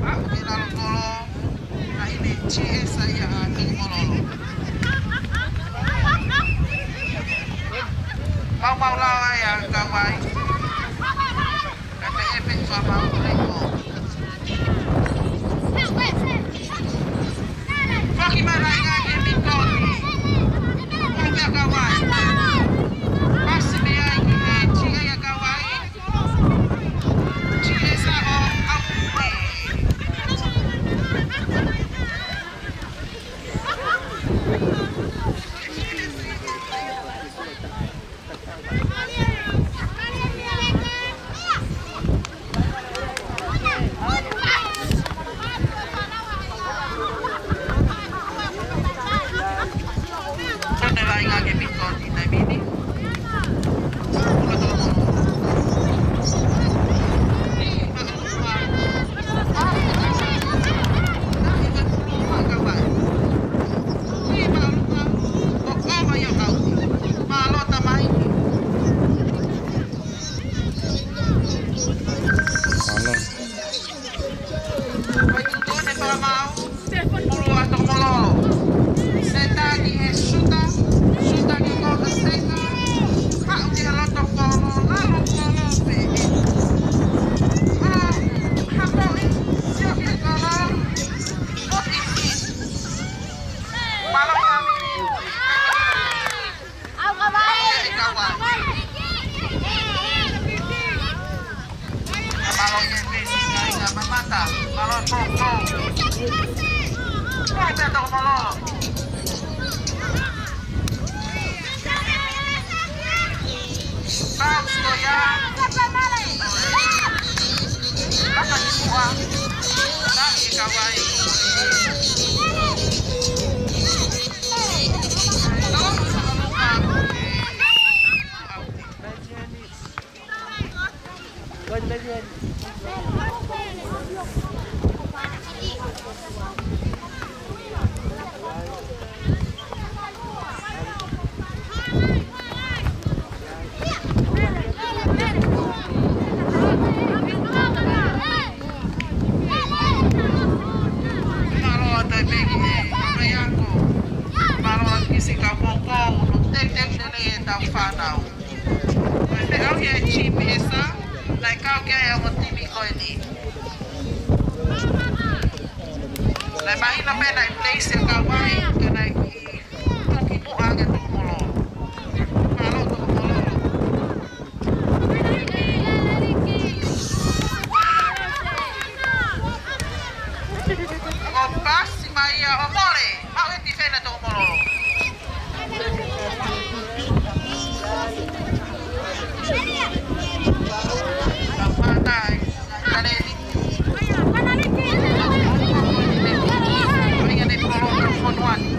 Aku nalo kolo. Na ini cie saya ati mololo. Mau lawa ya kawai. Epe cuma mau leko. Bagaimana ingin mikoni? Punya kawai. Masih dia ingin cie ya kawai. Cie sao api. One.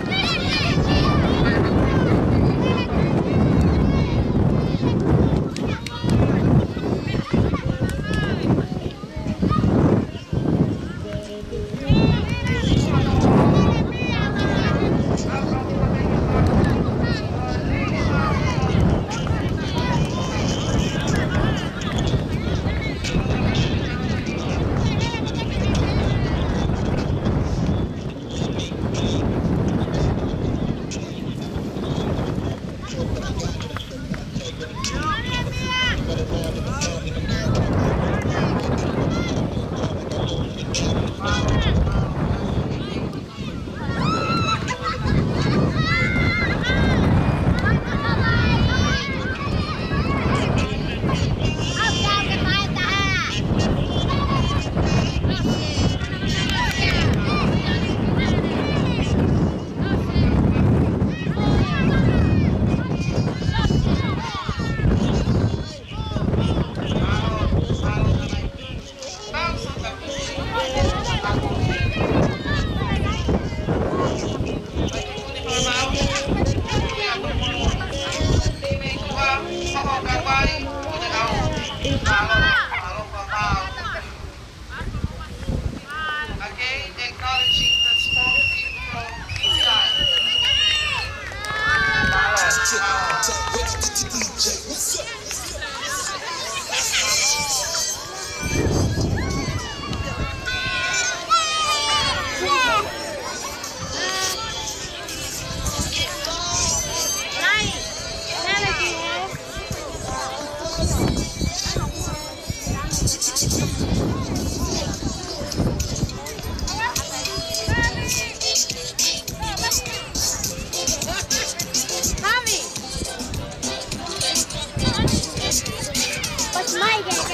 What's my game?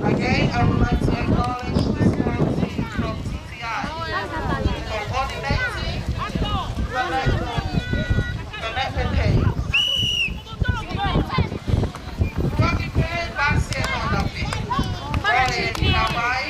Again, I would like to acknowledge this courtesy from TTI for coordinating the network page. Working period back here on the field. Early in Hawaii.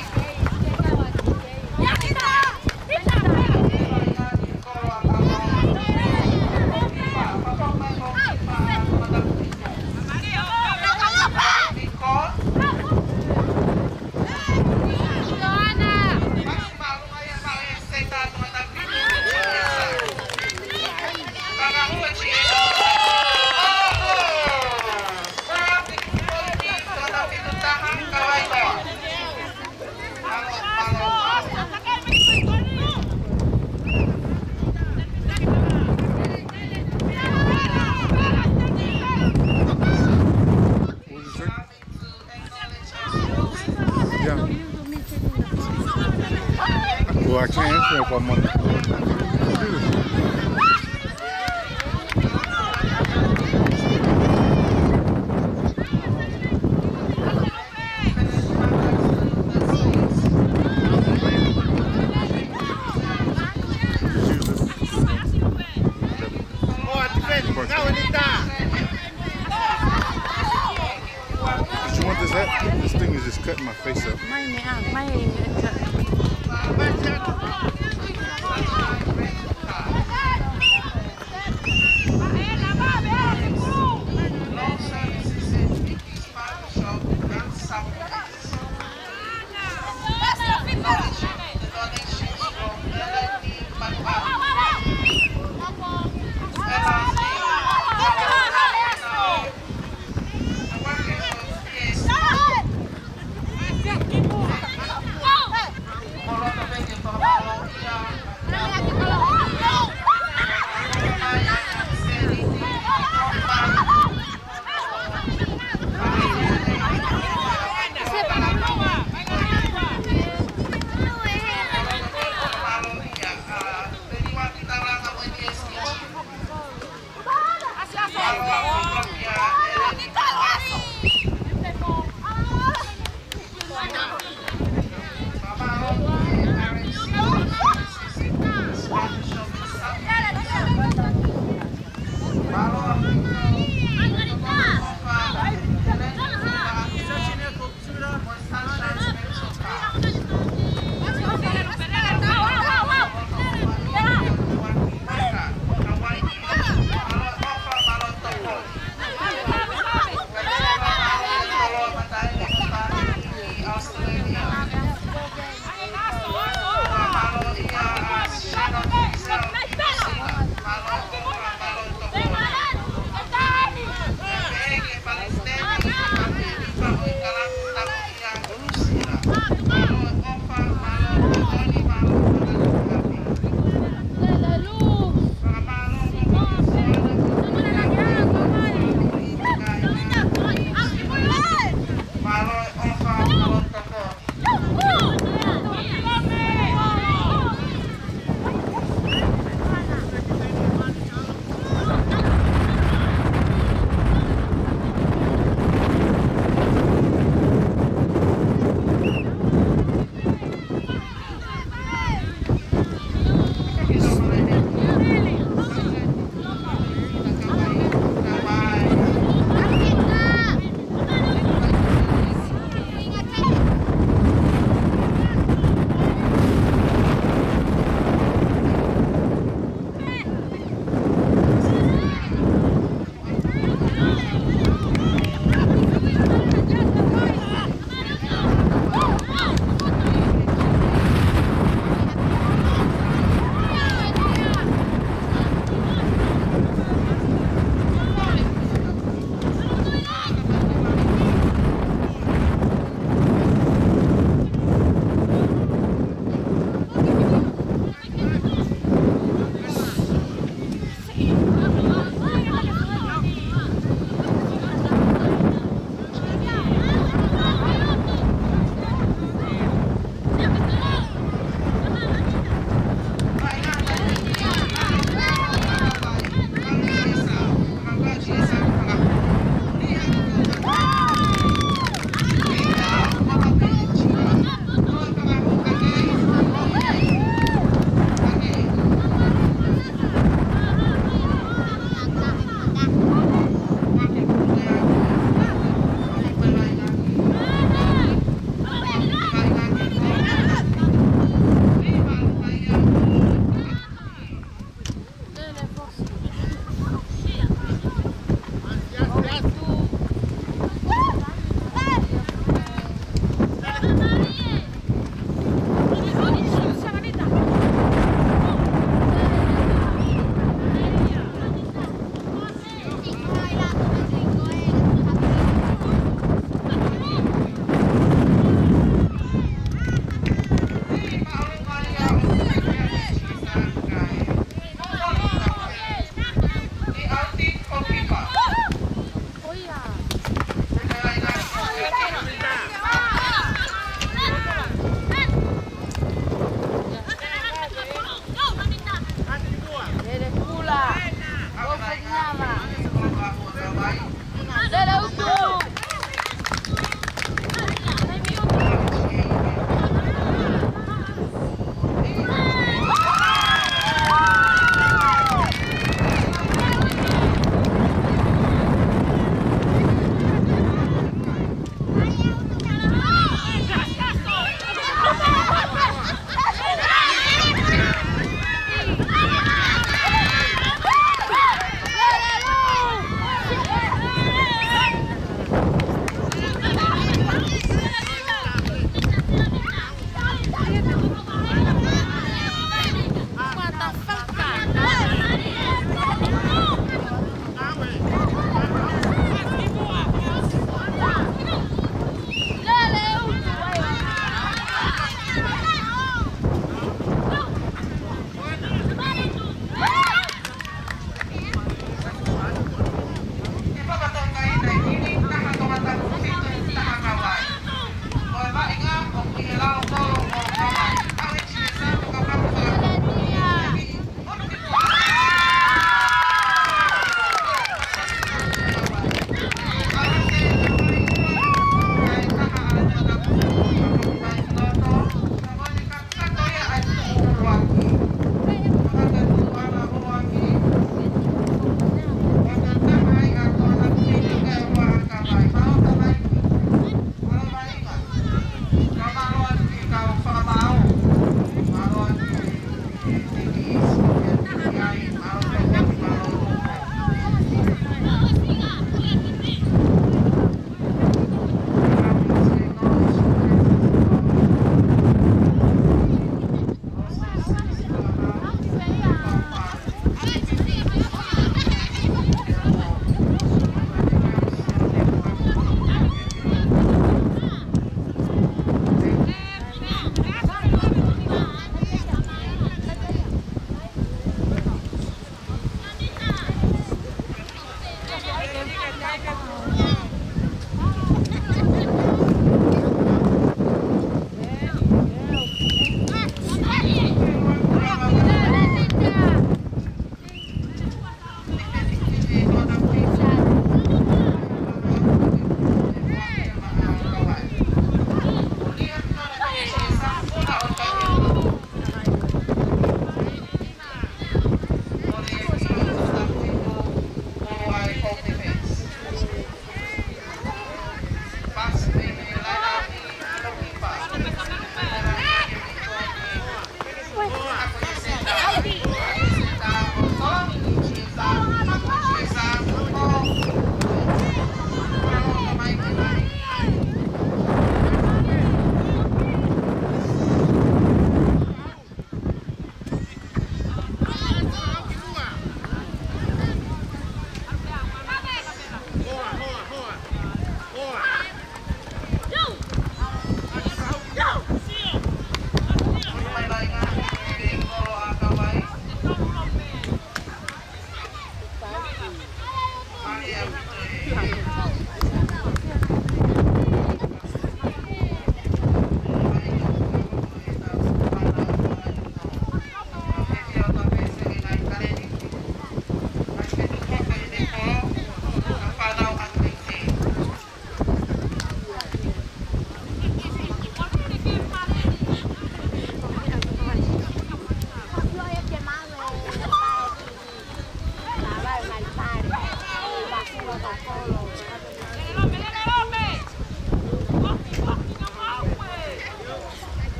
Well, I can't answer if I'm on the computer. This thing is just cutting my face up. Go!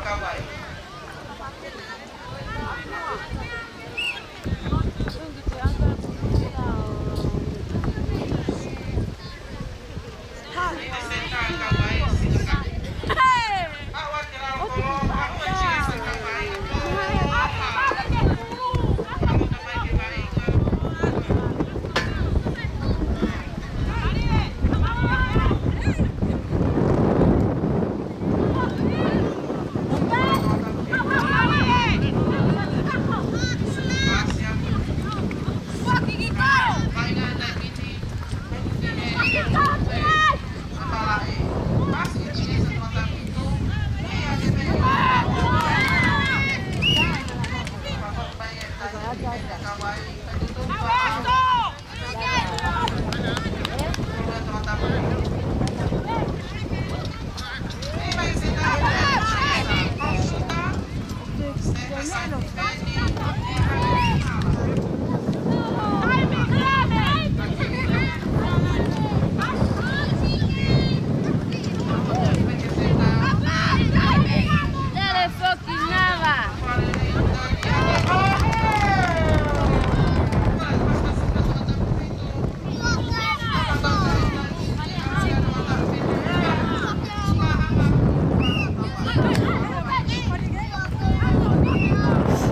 Thank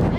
you.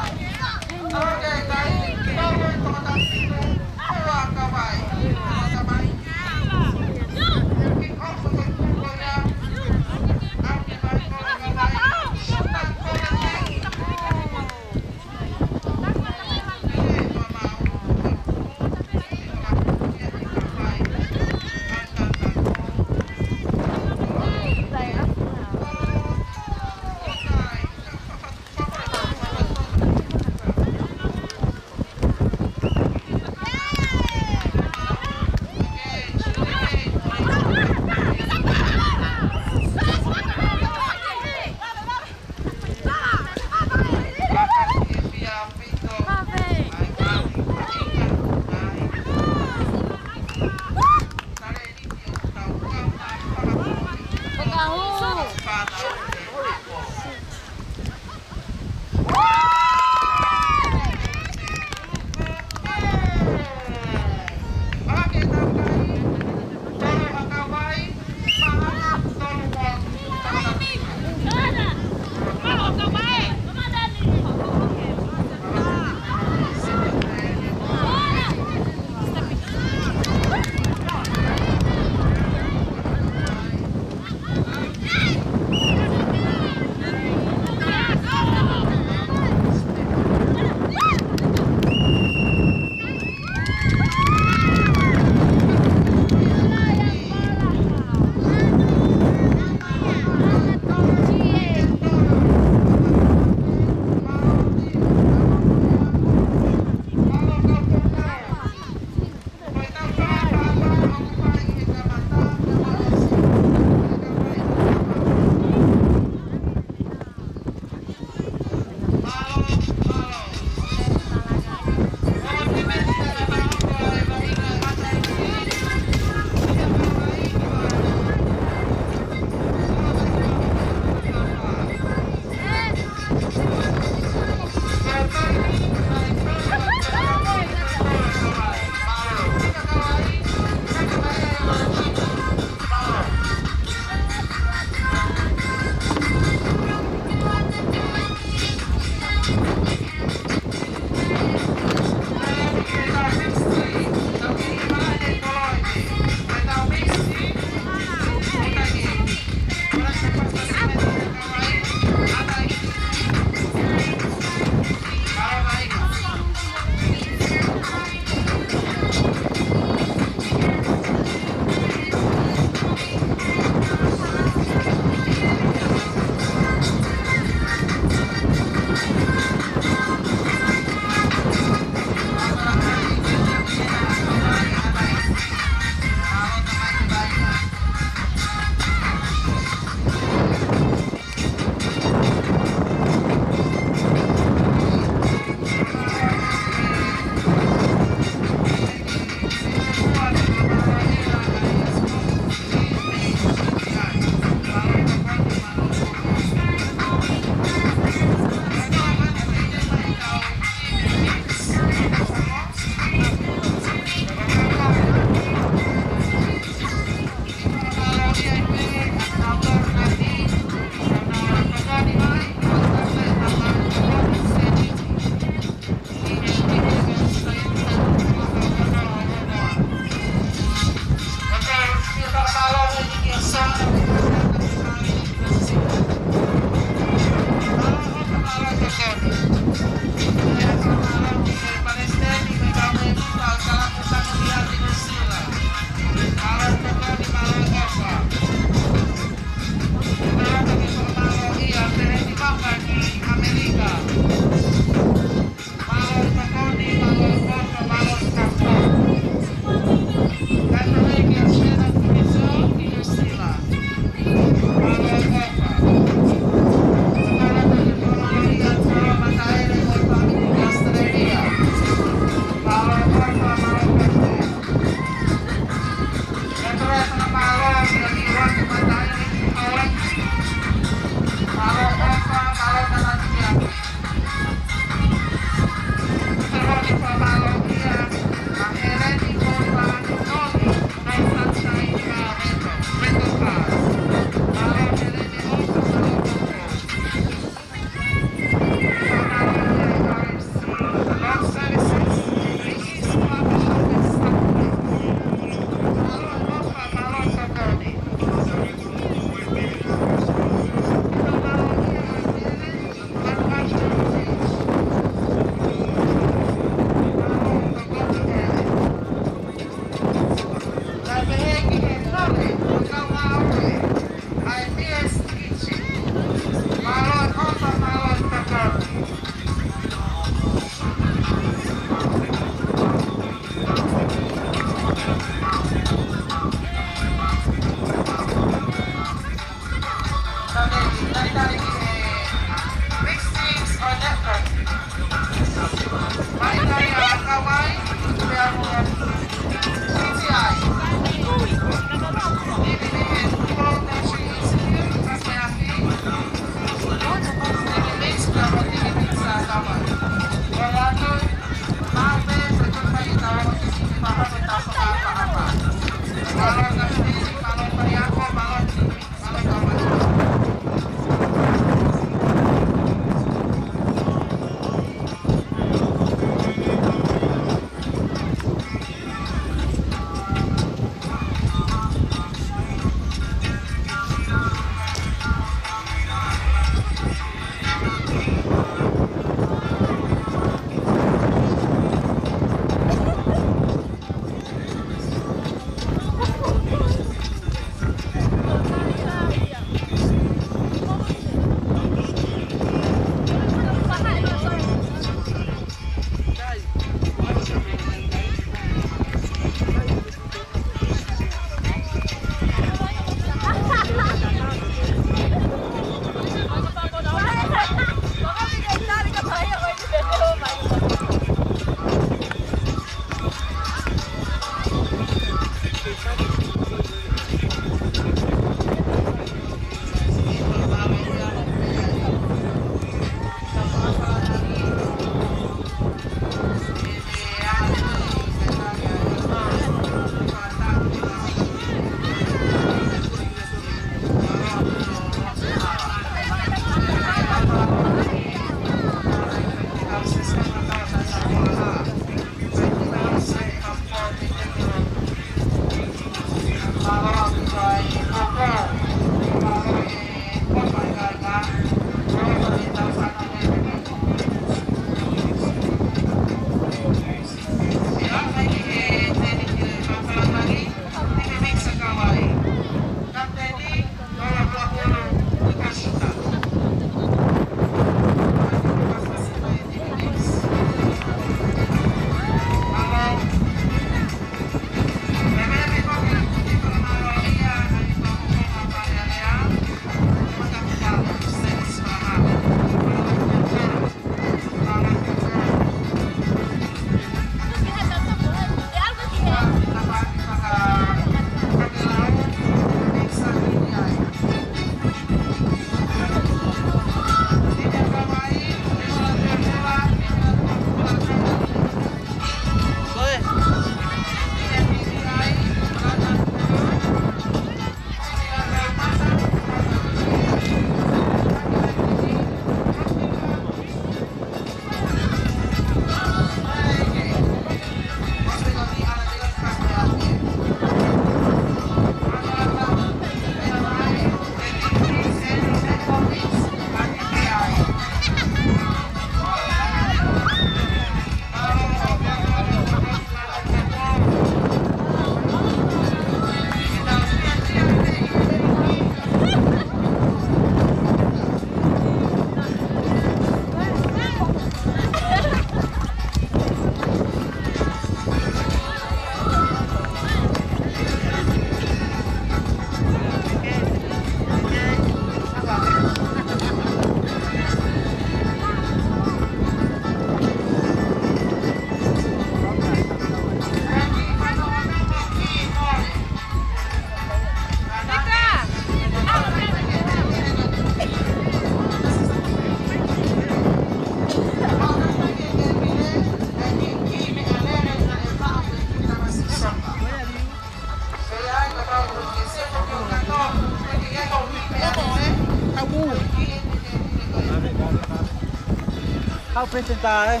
Kau presentar, eh?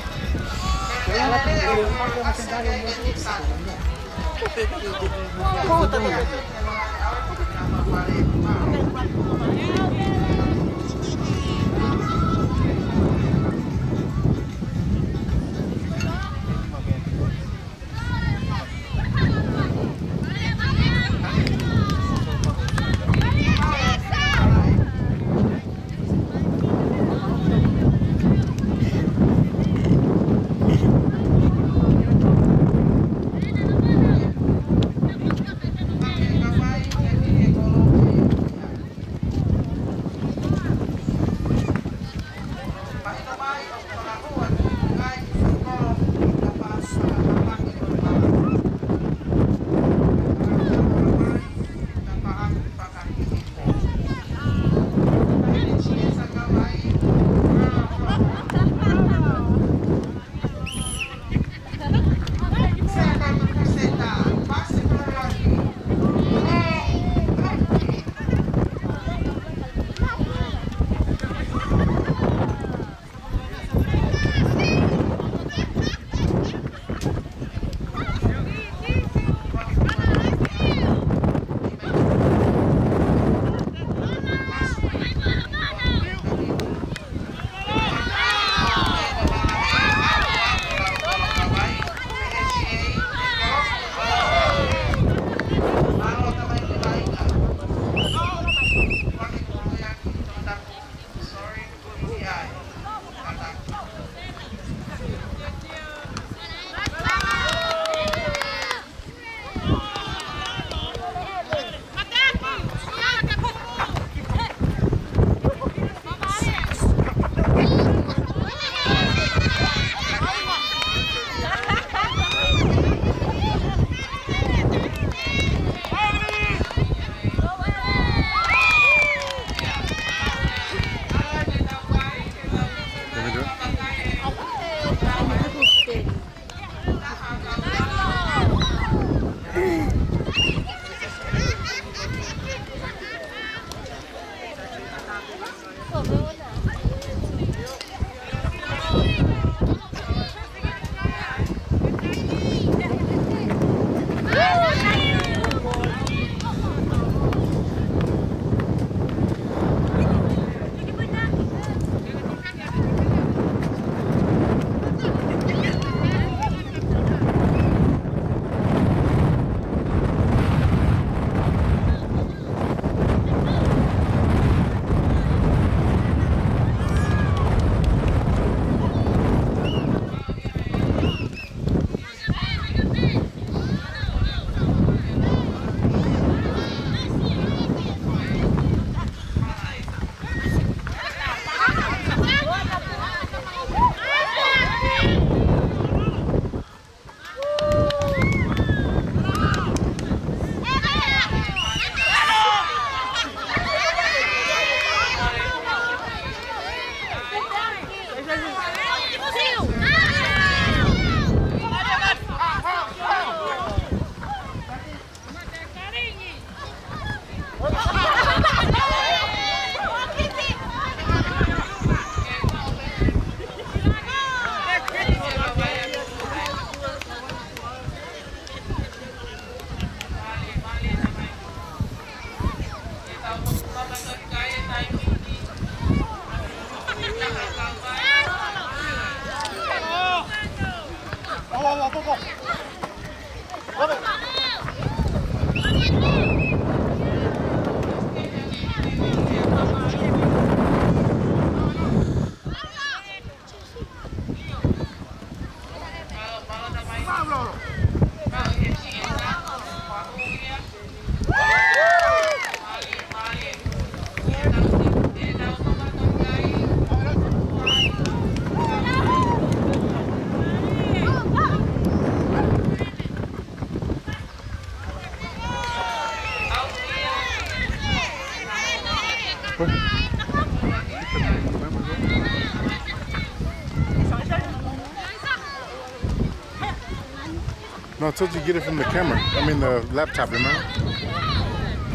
No, I told you to get it from the camera. I mean the laptop, remember?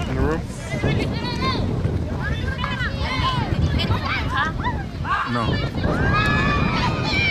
In the room? No.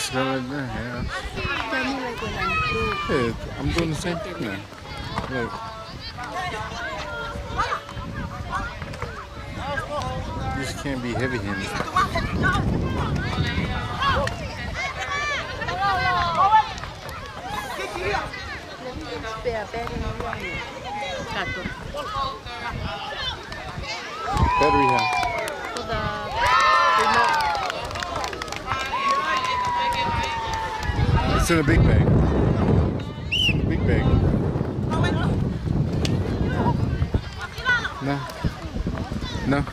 Just go like that, yeah. Yeah, I'm doing the same thing now. Look. You just can't be heavy-handed. Battery high. It's in a big bag. It's in a big bag. No. No.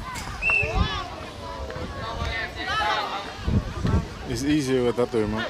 It's easier without the remote.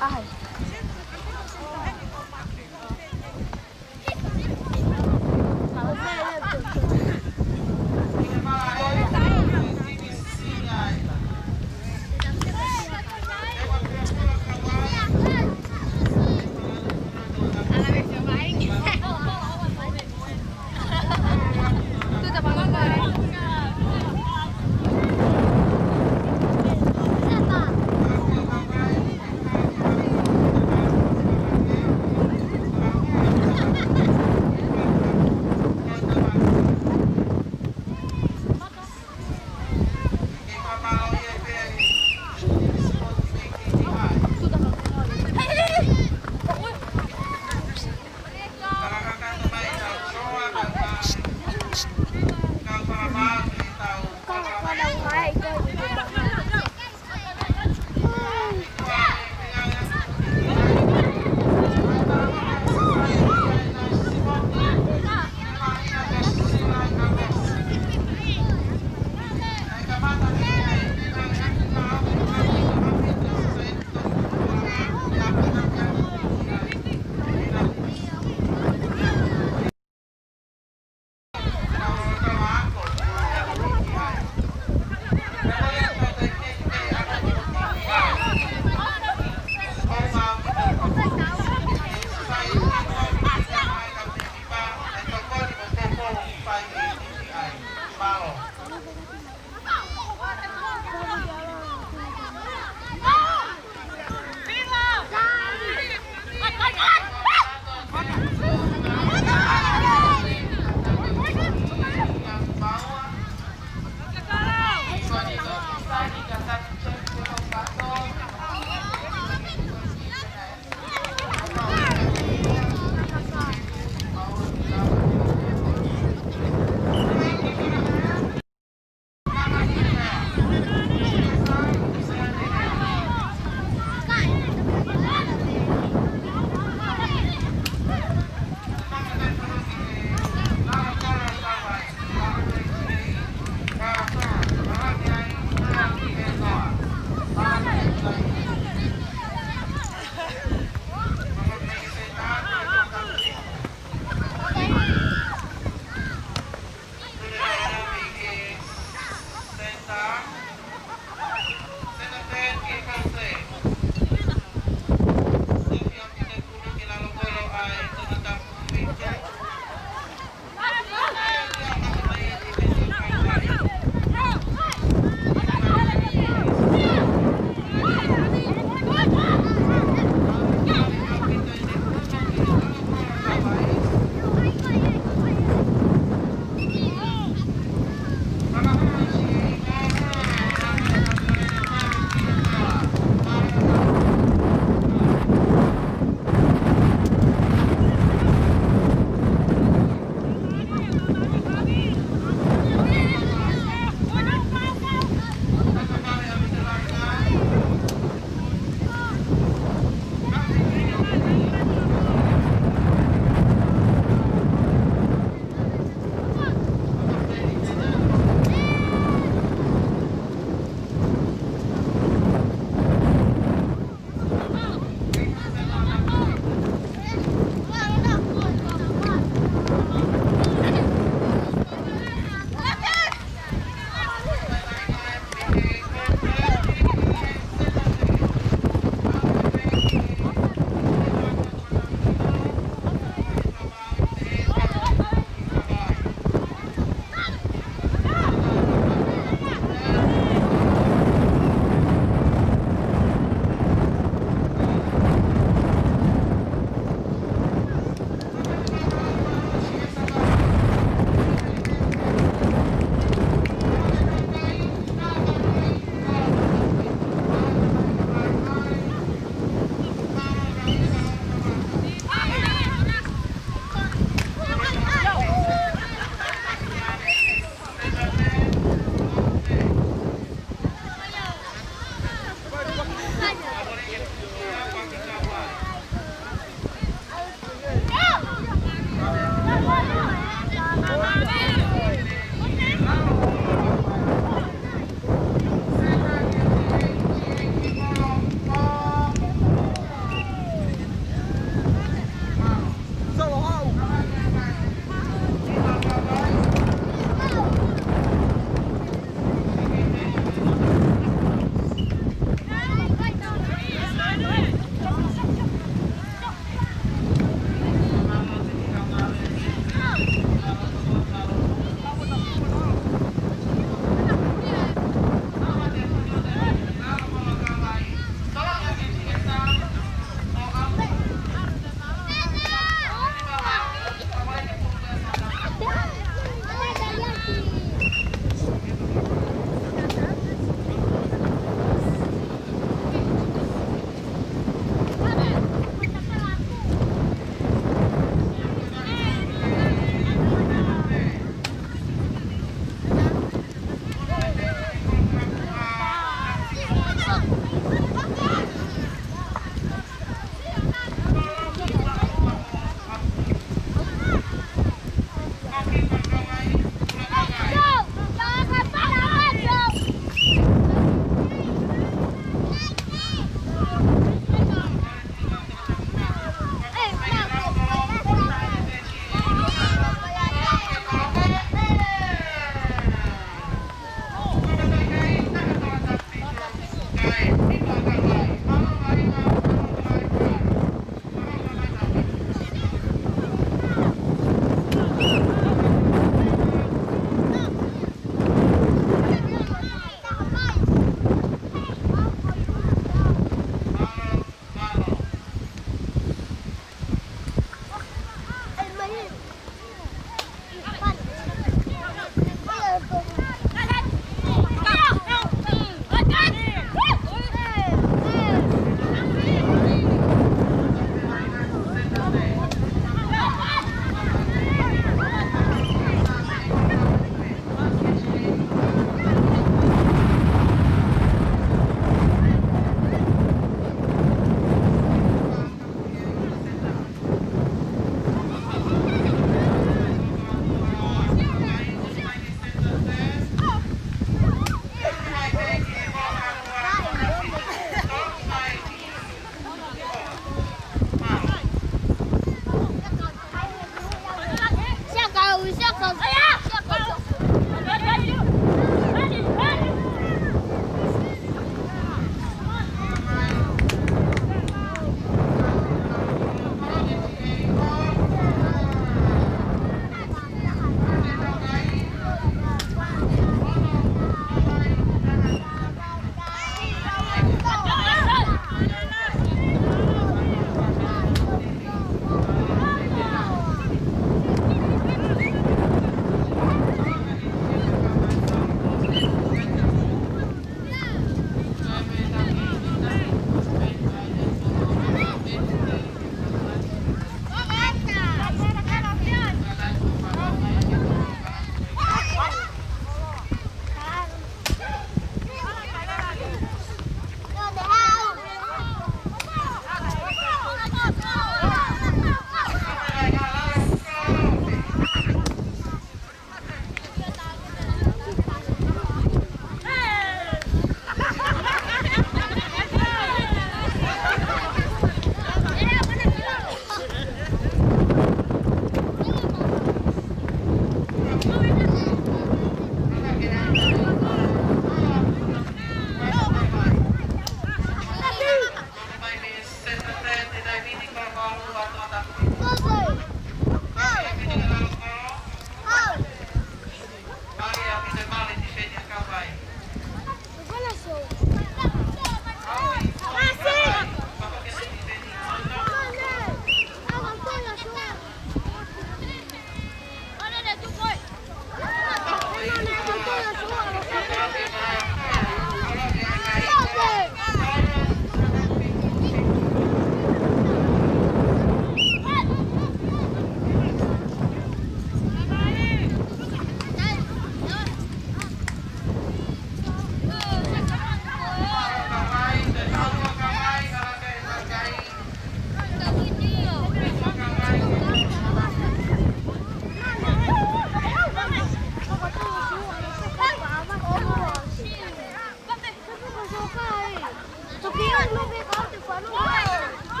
Ai. Hãy subscribe cho kênh Ghiền Mì Gõ để không bỏ lỡ